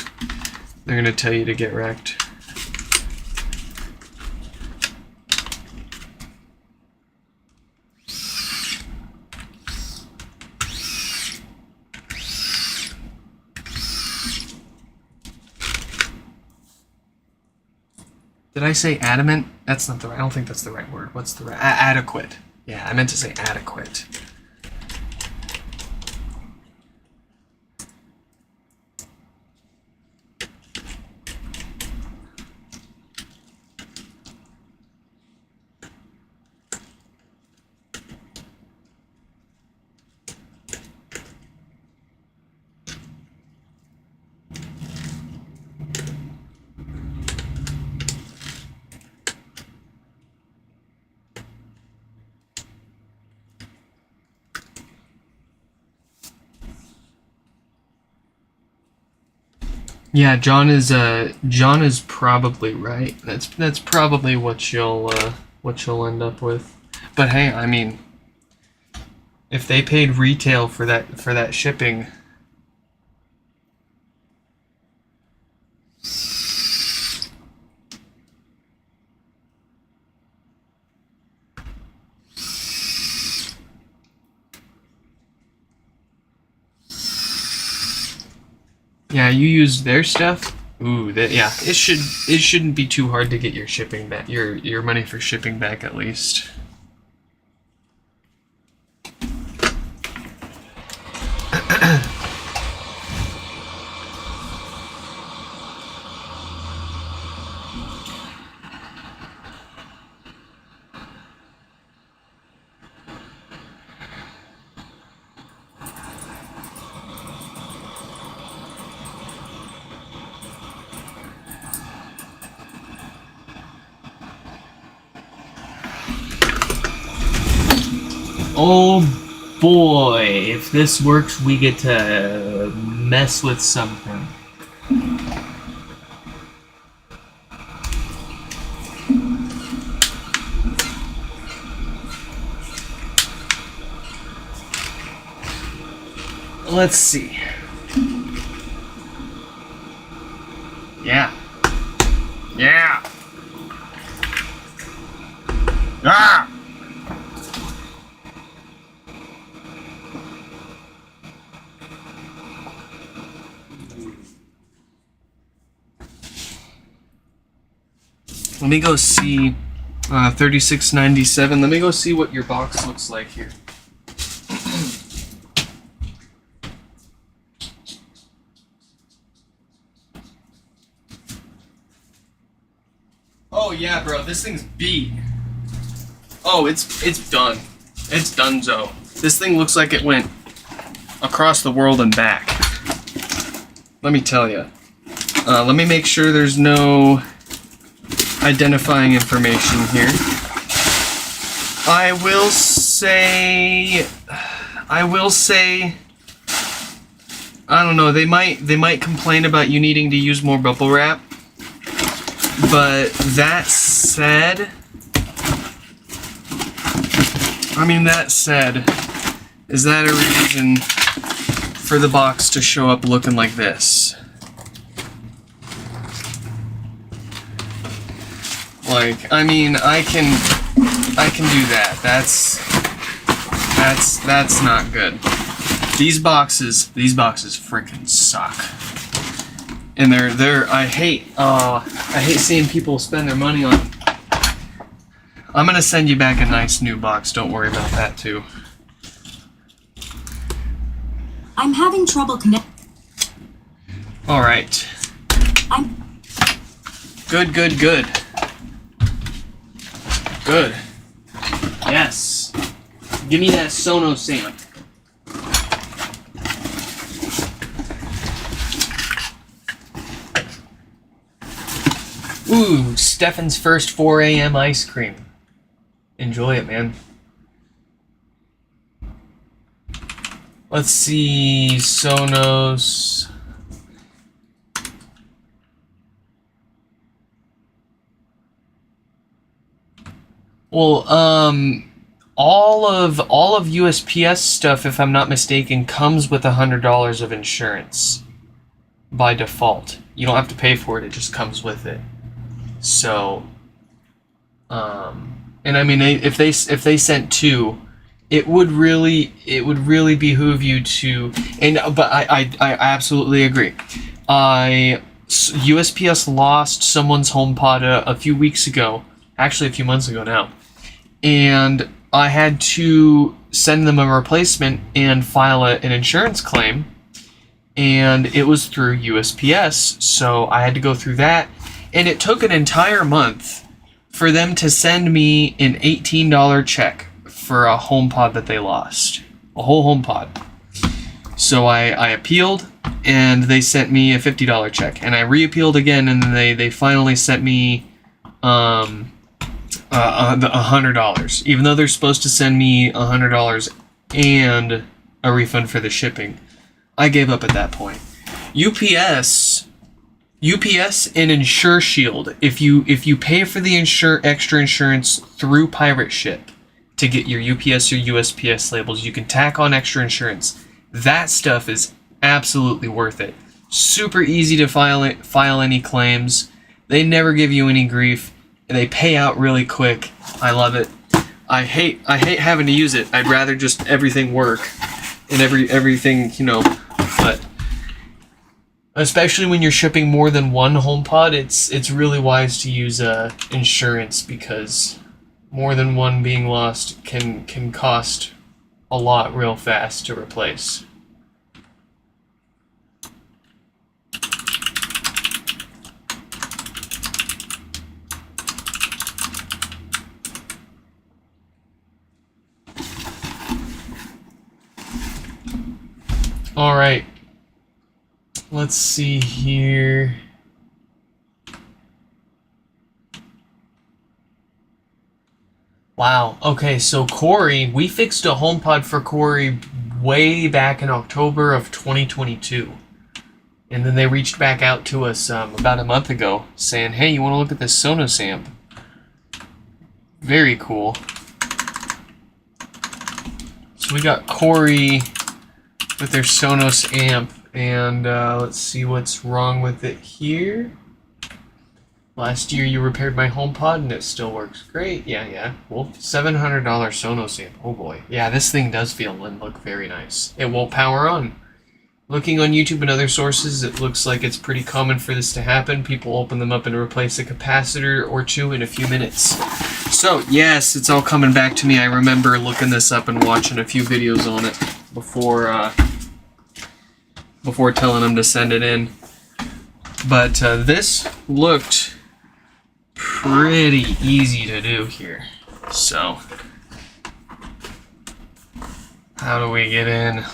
tell you to get wrecked. Did I say adamant? That's not the right. I don't think that's the right word. What's the right? Adequate. Yeah, I meant to say adequate. Yeah, John is probably right. That's probably what you'll end up with. But hey, I mean, if they paid retail for that shipping, yeah, you used their stuff. Ooh, yeah, it shouldn't be too hard to get your shipping back, your money for shipping back at least. Oh boy, if this works, we get to mess with something. Let's see. Yeah. Yeah. Ah! Let me go see 3697. Let me go see what your box looks like here. Oh yeah, bro, this thing's beat. Oh, it's done. It's donezo. This thing looks like it went across the world and back. Let me tell you. Let me make sure there's no identifying information here. I will say, I don't know, they might complain about you needing to use more bubble wrap. But that said, is that a reason for the box to show up looking like this? Like, I mean, I can do that. That's not good. These boxes freaking suck. And I hate seeing people spend their money on. I'm gonna send you back a nice new box. Don't worry about that too. I'm having trouble connecting. All right. Good. Good. Yes. Give me that Sonos amp. Ooh, Stefan's first 4 a.m. ice cream. Enjoy it, man. Let's see, Sonos. Well, all of USPS stuff, if I'm not mistaken, comes with $100 of insurance by default. You don't have to pay for it; it just comes with it. So, and I mean, if they sent two, it would really behoove you to. But I absolutely agree. USPS lost someone's HomePod a few weeks ago, actually a few months ago now, and I had to send them a replacement and file an insurance claim, and it was through USPS, so I had to go through that, and it took an entire month for them to send me an $18 check for a HomePod that they lost, a whole HomePod. So I appealed, and they sent me a $50 check, and I reappealed again, and they finally sent me the $100, even though they're supposed to send me $100 and a refund for the shipping. I gave up at that point. UPS and InsureShield, if you pay for the extra insurance through Pirate Ship to get your UPS or USPS labels, you can tack on extra insurance. That stuff is absolutely worth it. Super easy to file any claims. They never give you any grief. They pay out really quick. I love it. I hate having to use it. I'd rather just everything work and everything, but especially when you're shipping more than one HomePod, it's really wise to use insurance, because more than one being lost can cost a lot real fast to replace. All right, let's see here. Wow, okay, so Corey, we fixed a HomePod for Corey way back in October of 2022. And then they reached back out to us about a month ago saying, hey, you want to look at this Sonos amp? Very cool. So we got Corey with their Sonos amp, and let's see what's wrong with it here. Last year you repaired my HomePod and it still works great. Yeah. Well, $700 Sonos amp. Oh boy. Yeah, this thing does feel and look very nice. It won't power on. Looking on YouTube and other sources, it looks like it's pretty common for this to happen. People open them up and replace a capacitor or two in a few minutes. So, yes, it's all coming back to me. I remember looking this up and watching a few videos on it before telling them to send it in. But this looked pretty easy to do here. So, how do we get in?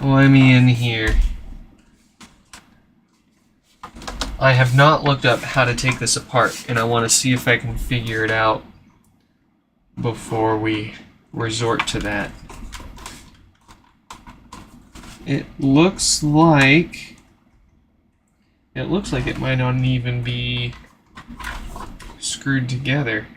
Let me in here. I have not looked up how to take this apart, and I want to see if I can figure it out before we resort to that. It looks like it might not even be screwed together.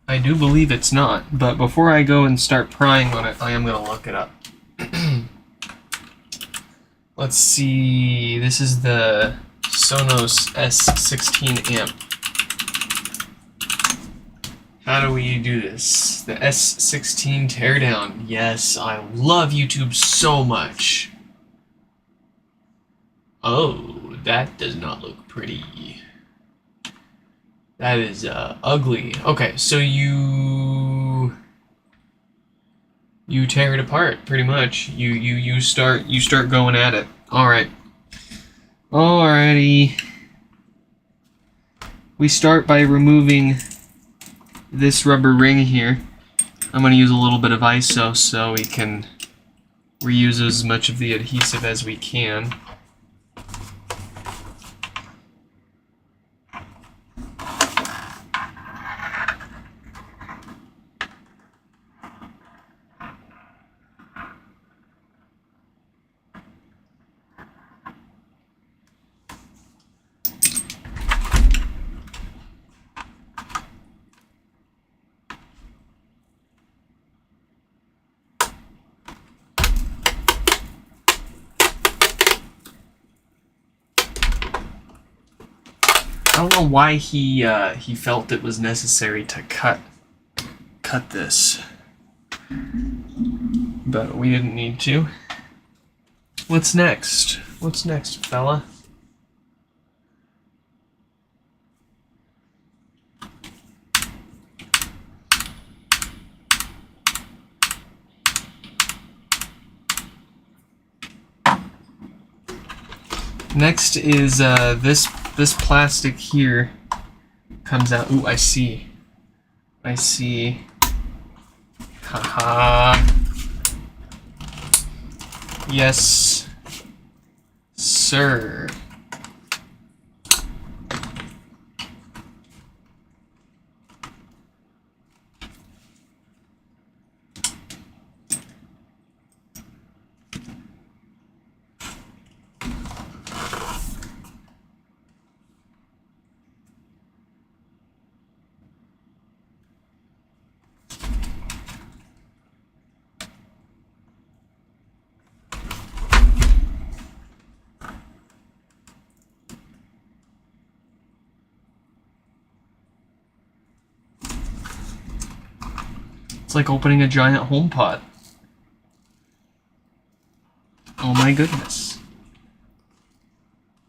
I do believe it's not, but before I go and start prying on it, I am going to look it up. Let's see, this is the Sonos S16 amp. How do we do this? The S16 teardown. Yes, I love YouTube so much. Oh, that does not look pretty. That is ugly. Okay, so you tear it apart pretty much. You start going at it. All right. Alrighty. We start by removing this rubber ring here. I'm going to use a little bit of ISO so we can reuse as much of the adhesive as we can. I don't know why he felt it was necessary to cut this, but we didn't need to. What's next? What's next, fella? Next is this plastic here comes out. Ooh, I see. Haha. Yes, sir. It's like opening a giant HomePod. Oh my goodness.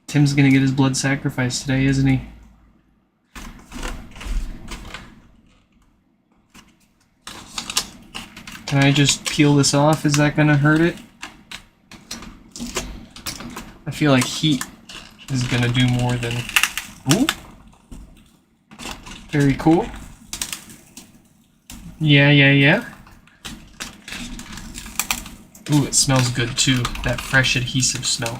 Tim's gonna get his blood sacrificed today, isn't he? Can I just peel this off? Is that gonna hurt it? I feel like heat is gonna do more than... Ooh! Very cool. Yeah. Ooh, it smells good too. That fresh adhesive smell.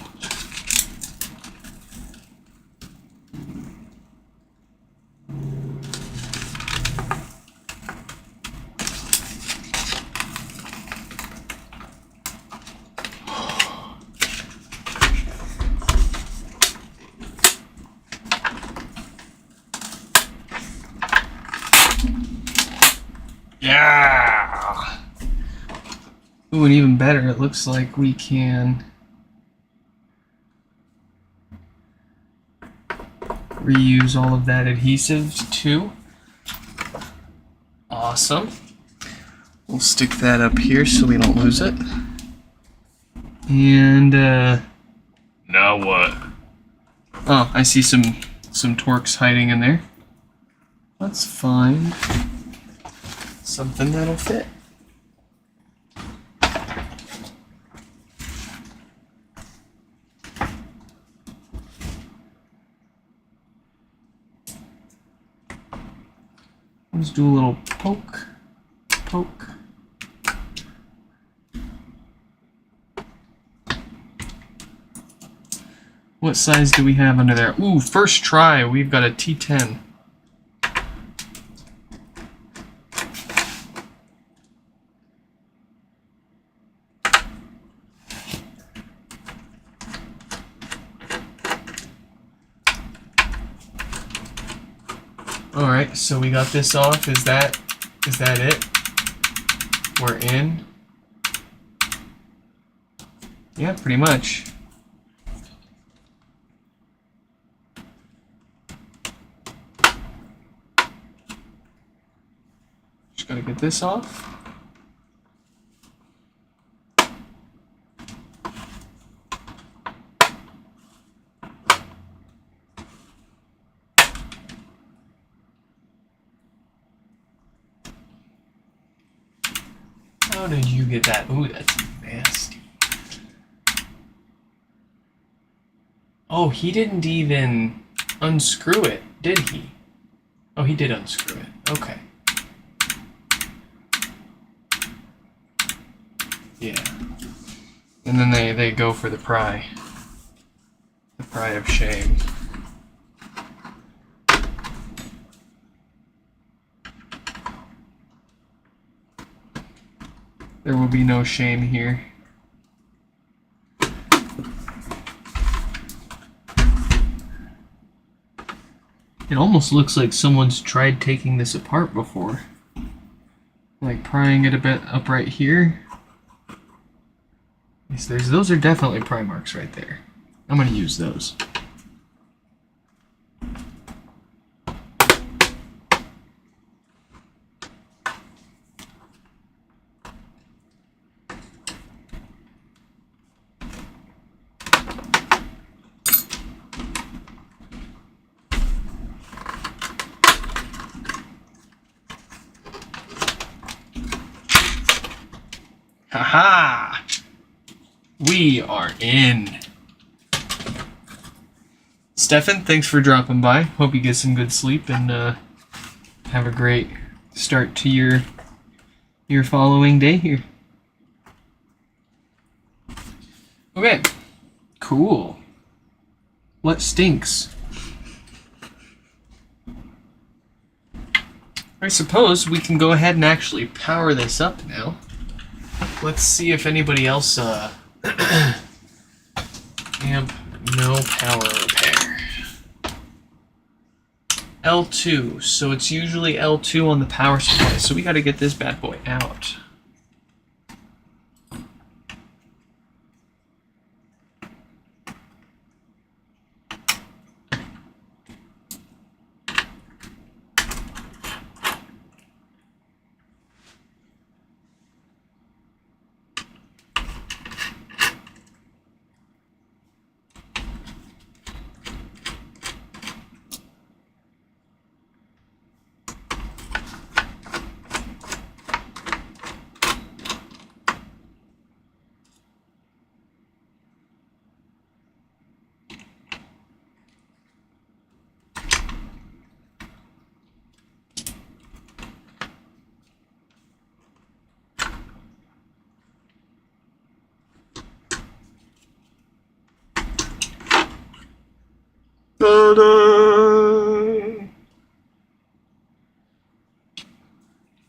Yeah! Ooh, and even better, it looks like we can reuse all of that adhesive too. Awesome. We'll stick that up here so we don't lose it. And now what? Oh, I see some Torx hiding in there. Let's find something that'll fit. Let's do a little poke. What size do we have under there? Ooh, first try, we've got a T10. Alright, so we got this off. Is that it? We're in? Yeah, pretty much. Gotta get this off. How did you get that? Ooh, that's nasty. Oh, he didn't even unscrew it, did he? Oh, he did unscrew it. Okay. Yeah. And then they go for the pry. The pry of shame. There will be no shame here. It almost looks like someone's tried taking this apart before. Like prying it a bit up right here. Those are definitely pry marks right there. I'm going to use those. Haha! We are in. Stefan, thanks for dropping by. Hope you get some good sleep and have a great start to your following day here. Okay, cool. What stinks? I suppose we can go ahead and actually power this up now. Let's see if anybody else, amp, no power repair. L2, so it's usually L2 on the power supply, so we gotta get this bad boy out.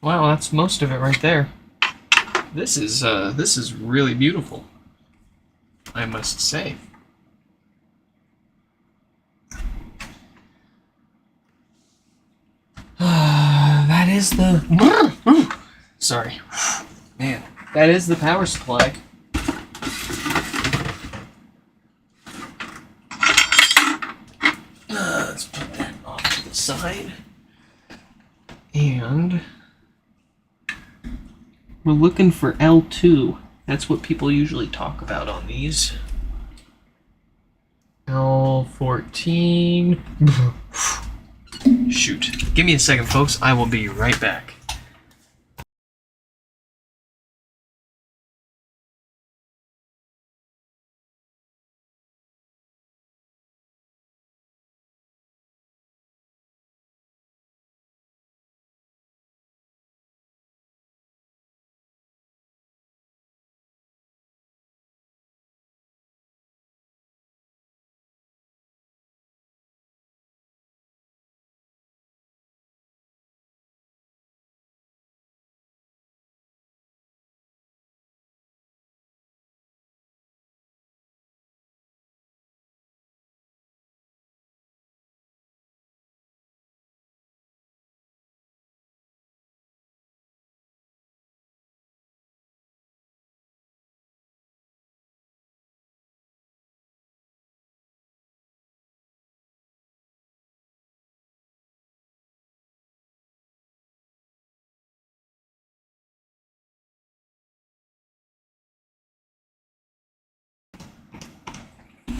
Wow, that's most of it right there. This is really beautiful, I must say. That is the... Sorry. Man, that is the power supply. Let's put that off to the side. And we're looking for L2. That's what people usually talk about on these. L14. Shoot. Give me a second, folks. I will be right back.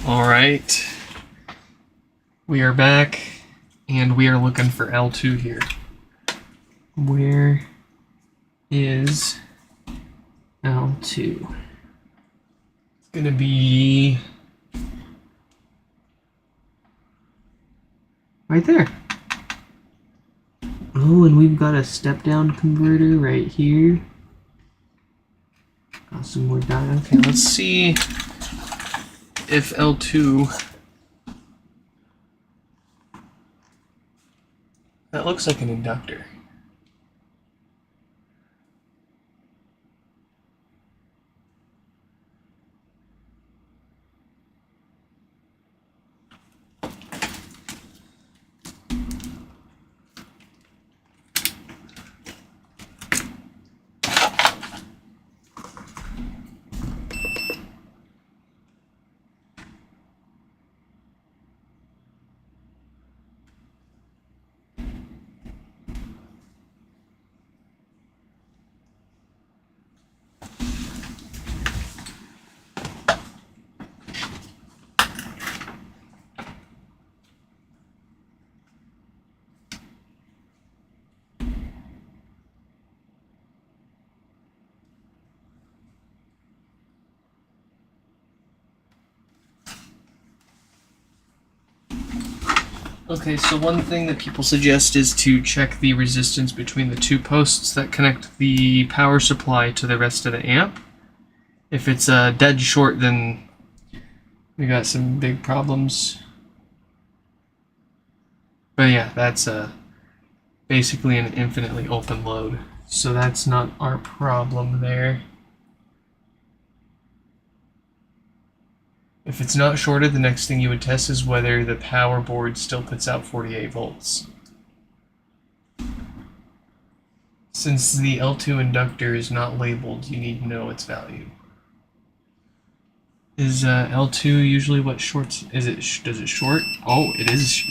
All right. We are back, and we are looking for L2 here. Where is L2? It's gonna be right there. Oh, and we've got a step-down converter right here. Got some more data. Okay, let's see if L2... That looks like an inductor. Okay, so one thing that people suggest is to check the resistance between the two posts that connect the power supply to the rest of the amp. If it's dead short, then we got some big problems. But yeah, that's basically an infinitely open load, so that's not our problem there. If it's not shorted, the next thing you would test is whether the power board still puts out 48 volts. Since the L2 inductor is not labeled, you need to know its value. Is L2 usually what shorts? Does it short? Oh, it is.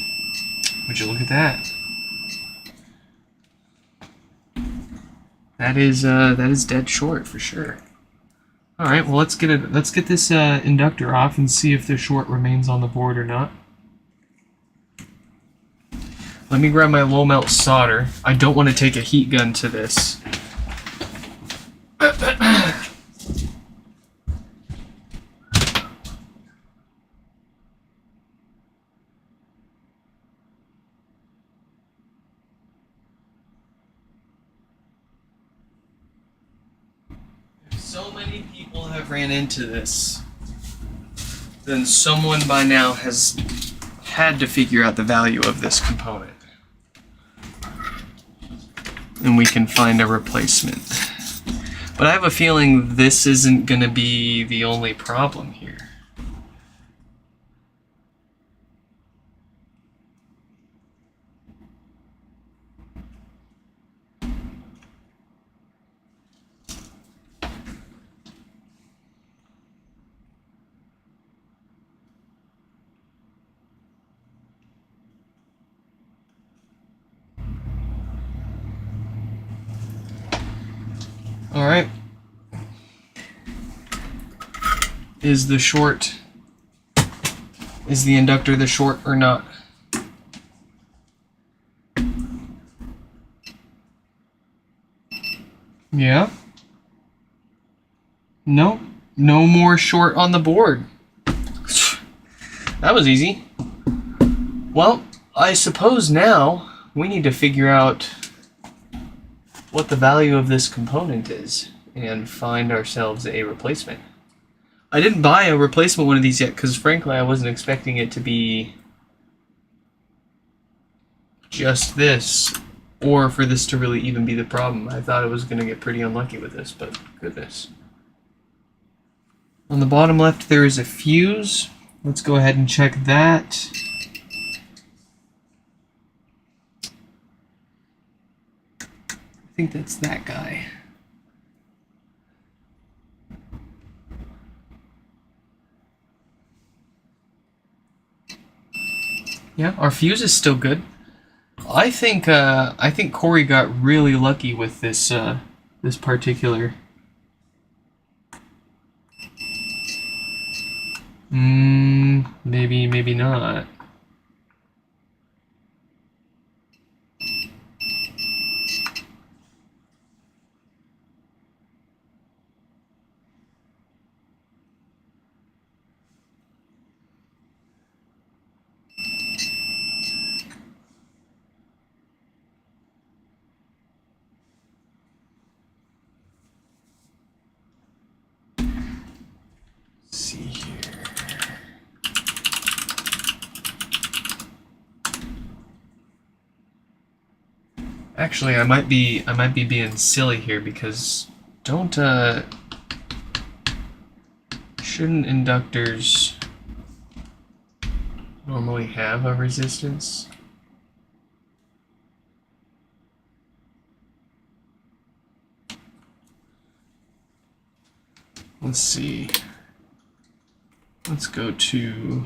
Would you look at that? That is dead short for sure. All right, well let's get this inductor off and see if the short remains on the board or not. Let me grab my low melt solder. I don't want to take a heat gun to this. So many people have ran into this, then someone by now has had to figure out the value of this component. And we can find a replacement. But I have a feeling this isn't going to be the only problem here. All right. Is the inductor the short or not? Yeah. No. No more short on the board. That was easy. Well, I suppose now we need to figure out what the value of this component is and find ourselves a replacement. I didn't buy a replacement one of these yet because frankly I wasn't expecting it to be just this or for this to really even be the problem. I thought I was going to get pretty unlucky with this, but goodness. On the bottom left there is a fuse. Let's go ahead and check that. I think that's that guy. Yeah, our fuse is still good. I think Corey got really lucky with this this particular Maybe, maybe not. See here. Actually, I might be being silly here because shouldn't inductors normally have a resistance? Let's see. Let's go to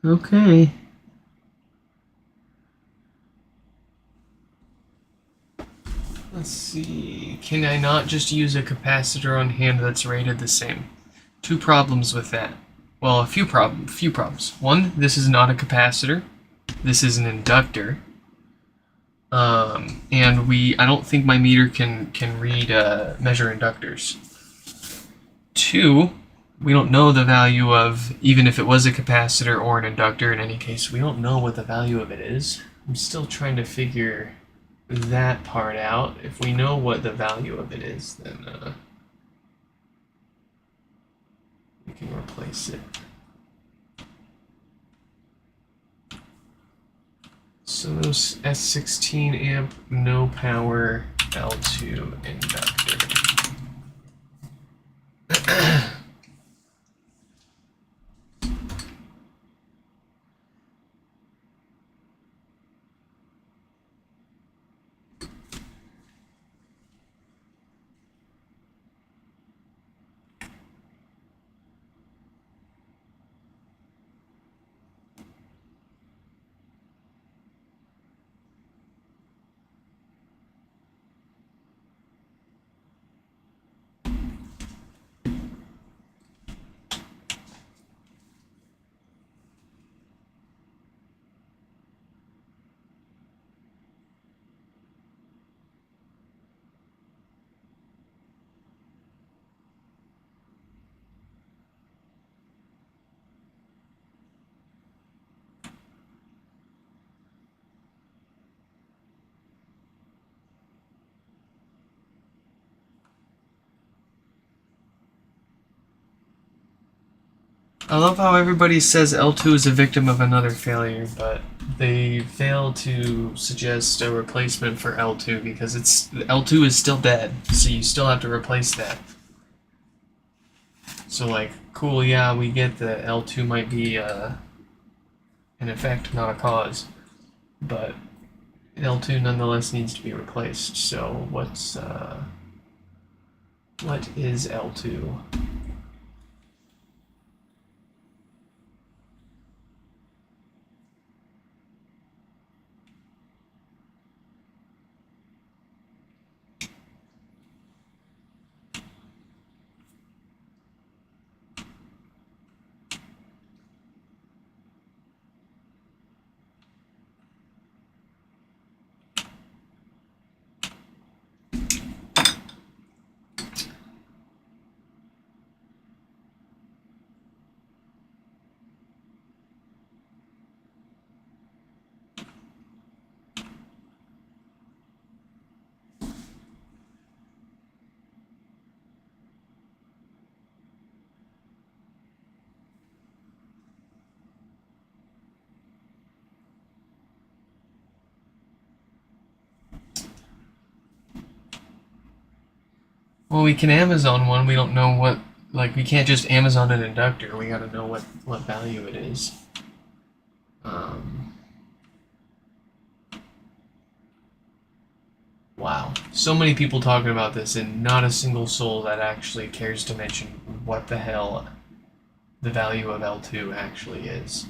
okay. Let's see. Can I not just use a capacitor on hand that's rated the same? Two problems with that. Well, a few problems. One, this is not a capacitor. This is an inductor. And I don't think my meter can read measure inductors. Two, we don't know the value of, even if it was a capacitor or an inductor, in any case, we don't know what the value of it is. I'm still trying to figure that part out. If we know what the value of it is, then we can replace it. So those S16 amp, no power, L2 inductor. I love how everybody says L2 is a victim of another failure, but they fail to suggest a replacement for L2 because L2 is still dead, so you still have to replace that. So like, cool, yeah, we get that L2 might be an effect, not a cause, but L2 nonetheless needs to be replaced. So what is L2? Well, we can Amazon one. We don't know what. Like, we can't just Amazon an inductor. We gotta know what value it is. Wow. So many people talking about this, and not a single soul that actually cares to mention what the hell the value of L2 actually is.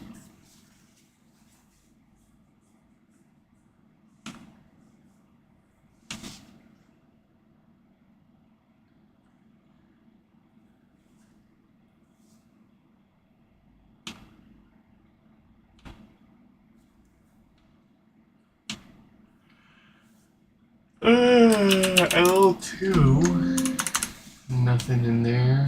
L2. Nothing in there.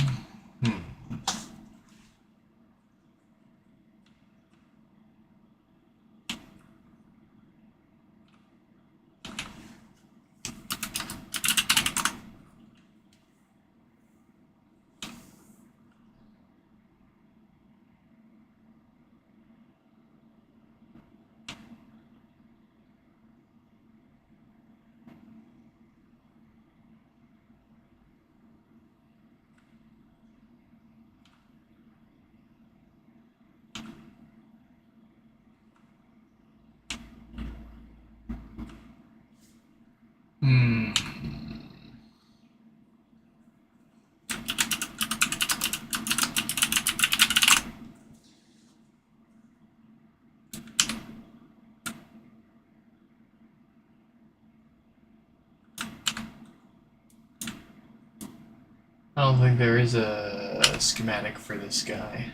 I don't think there is a schematic for this guy.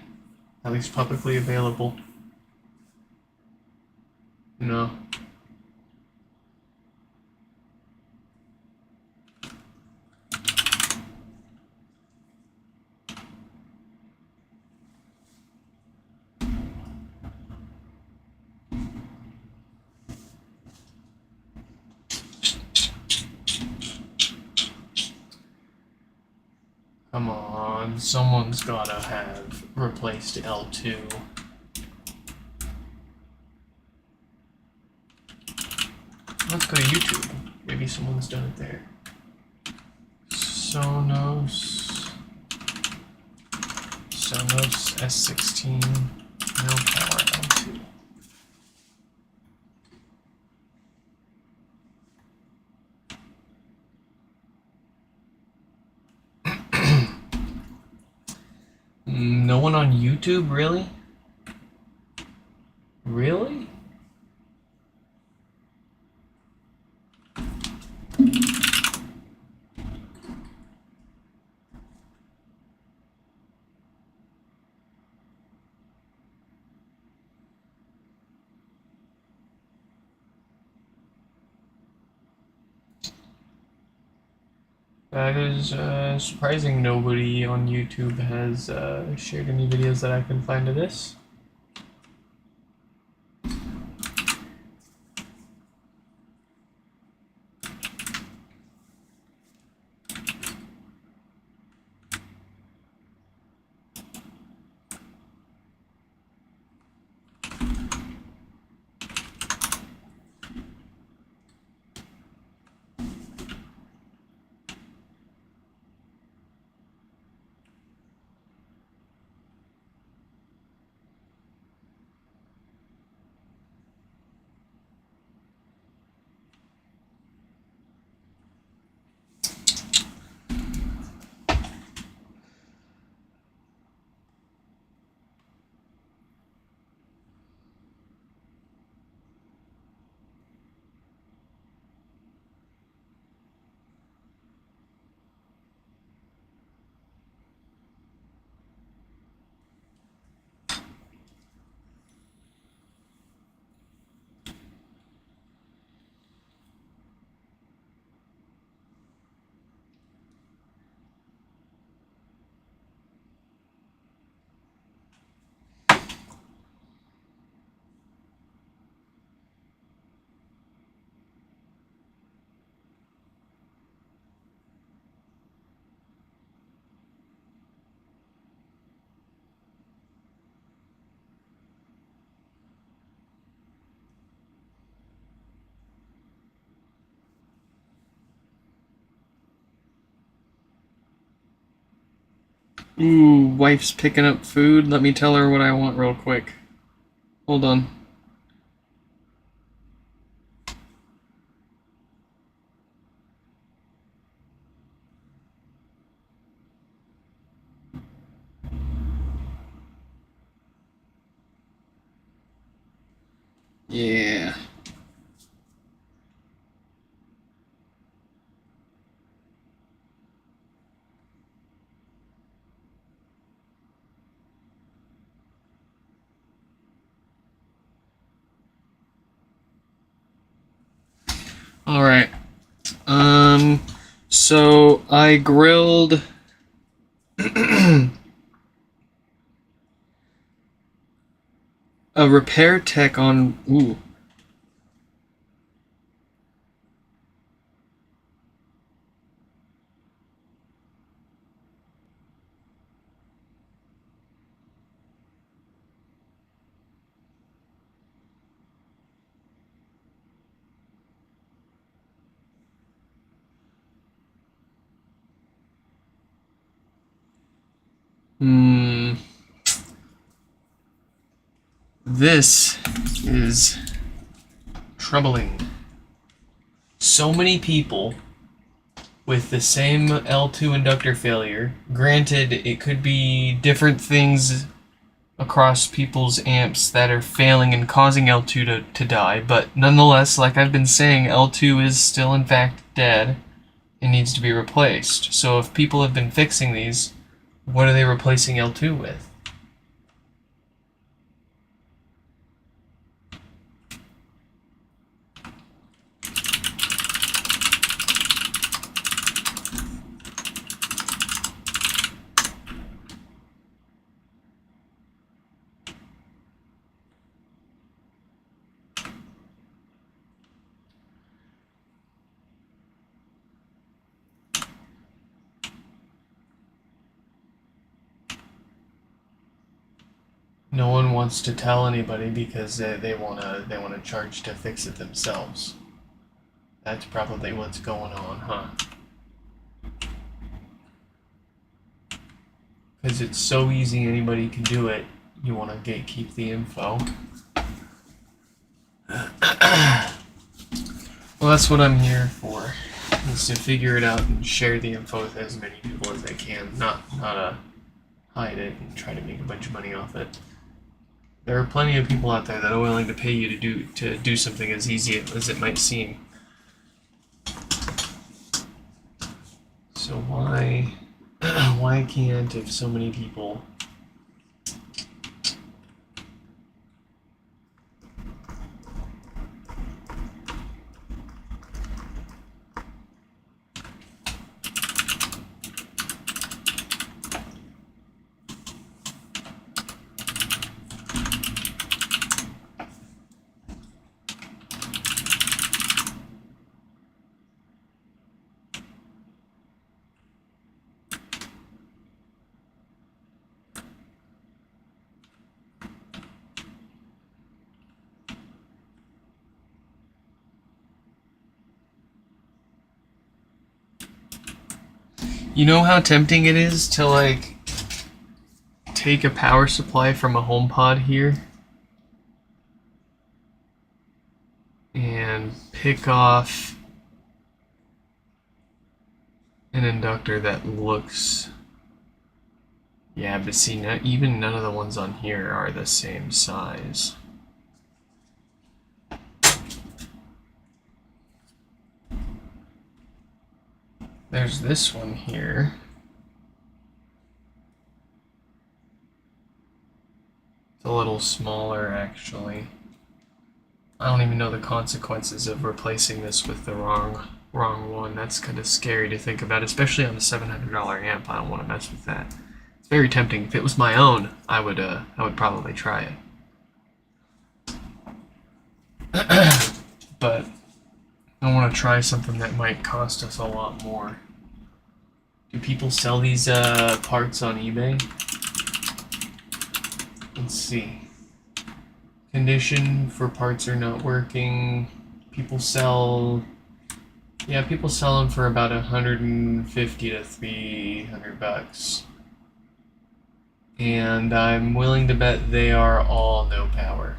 At least publicly available. No. Come on, someone's gotta have replaced L2. Let's go to YouTube. Maybe someone's done it there. Sonos S16, no power L2. No one on YouTube, really? Really? That is surprising. Nobody on YouTube has shared any videos that I can find of this. Ooh, wife's picking up food. Let me tell her what I want real quick. Hold on. Yeah. All right. So I grilled a repair tech on. Ooh. Hmm. This is troubling. So many people with the same L2 inductor failure. Granted, it could be different things across people's amps that are failing and causing L2 to die, but nonetheless, like I've been saying, L2 is still in fact dead and needs to be replaced. So if people have been fixing these, what are they replacing L2 with? No one wants to tell anybody because they wanna charge to fix it themselves. That's probably what's going on, huh? Because it's so easy, anybody can do it. You want to gatekeep the info. Well, that's what I'm here for, is to figure it out and share the info with as many people as I can, not hide it and try to make a bunch of money off it. There are plenty of people out there that are willing to pay you to do something as easy as it might seem. So why can't, if so many people? You know how tempting it is to, like, take a power supply from a HomePod here and pick off an inductor that looks... Yeah, but see, even none of the ones on here are the same size. There's this one here. It's a little smaller, actually. I don't even know the consequences of replacing this with the wrong one. That's kind of scary to think about, especially on a $700 amp. I don't want to mess with that. It's very tempting. If it was my own, I would probably try it. But I want to try something that might cost us a lot more. Do people sell these parts on eBay? Let's see. Condition for parts are not working. People sell them for about $150 to $300. And I'm willing to bet they are all no power.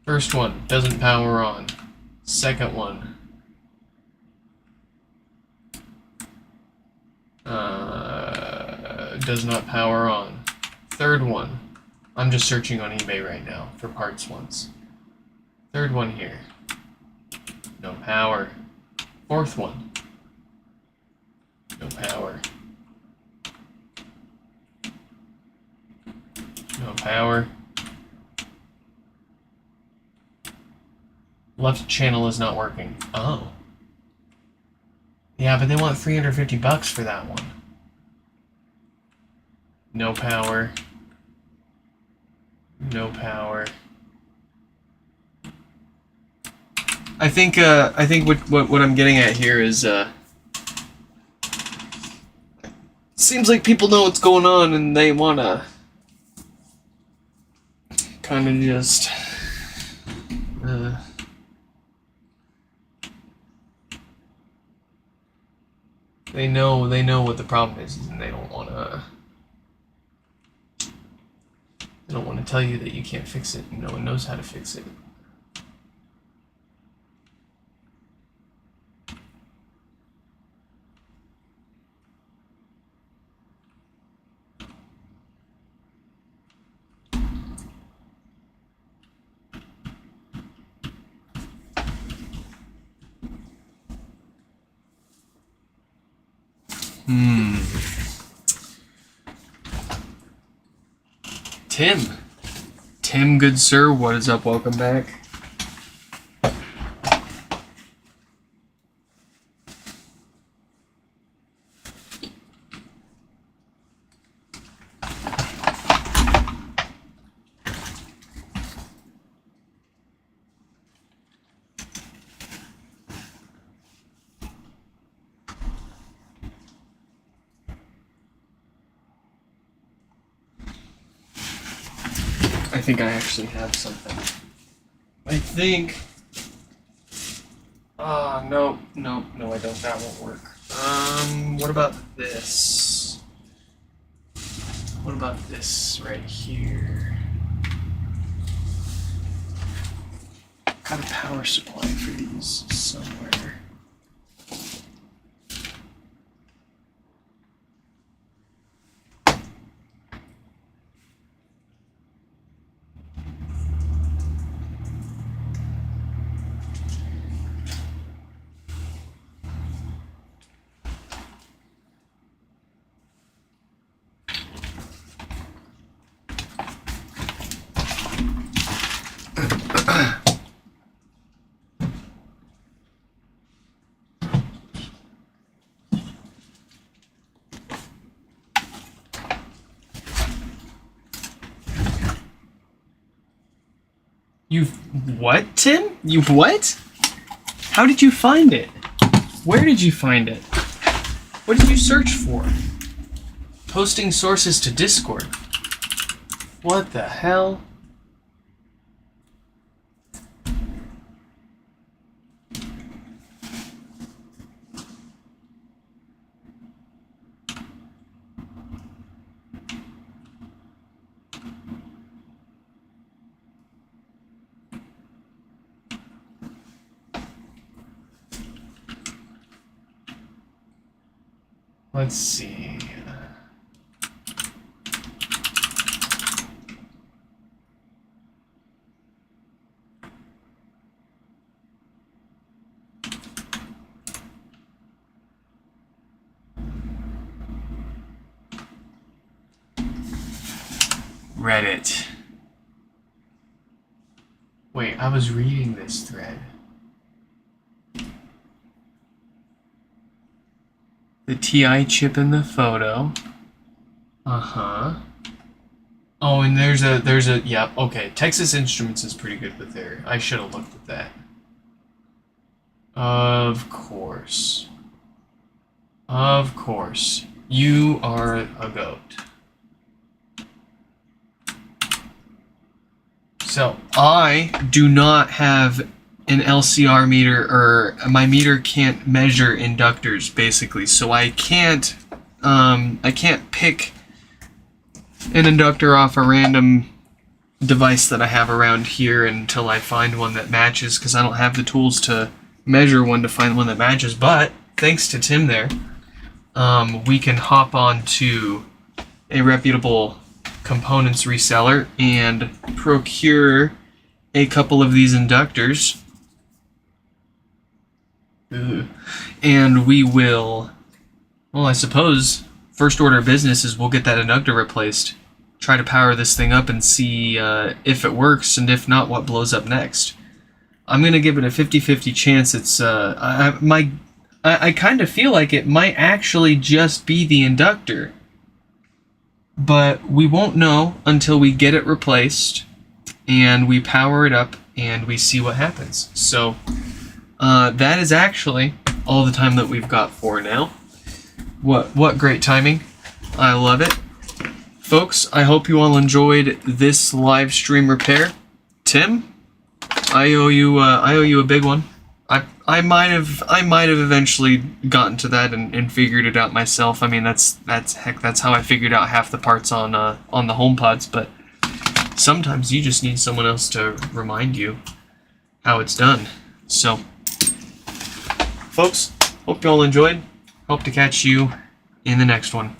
First one doesn't power on. Second one does not power on. Third one, I'm just searching on eBay right now for parts ones. Third one here, no power. Fourth one, no power. No power. Left channel is not working. Oh. Yeah, but they want $350 for that one. No power. No power. I think what I'm getting at here is seems like people know what's going on and they wanna kind of just they know what the problem is and they don't want to tell you that you can't fix it. No one knows how to fix it. Tim, good sir, what is up? Welcome back. I think I actually have something. I think. No, I don't. That won't work. What about this? What about this right here? Got a power supply for these somewhere. What, Tim? You what? How did you find it? Where did you find it? What did you search for? Posting sources to Discord. What the hell? Let's see. Reddit. Wait, I was reading this thread. The TI chip in the photo. Uh-huh. Oh, and there's a yeah, okay. Texas Instruments is pretty good with their. I should have looked at that. Of course. Of course. You are a goat. So, I do not have an LCR meter, or my meter can't measure inductors, basically. So I can't I can't pick an inductor off a random device that I have around here until I find one that matches, because I don't have the tools to measure one to find one that matches. But thanks to Tim there, we can hop on to a reputable components reseller and procure a couple of these inductors. Ooh. And we will, well, I suppose first order of business is we'll get that inductor replaced, try to power this thing up and see if it works, and if not, what blows up next. I'm gonna give it a 50-50 chance. It's I kind of feel like it might actually just be the inductor, but we won't know until we get it replaced and we power it up and we see what happens. So that is actually all the time that we've got for now. What great timing. I love it. Folks, I hope you all enjoyed this live stream repair. Tim, I owe you a big one. I might have eventually gotten to that and figured it out myself. I mean, that's how I figured out half the parts on the HomePods. But sometimes you just need someone else to remind you how it's done. So, folks, hope you all enjoyed. Hope to catch you in the next one.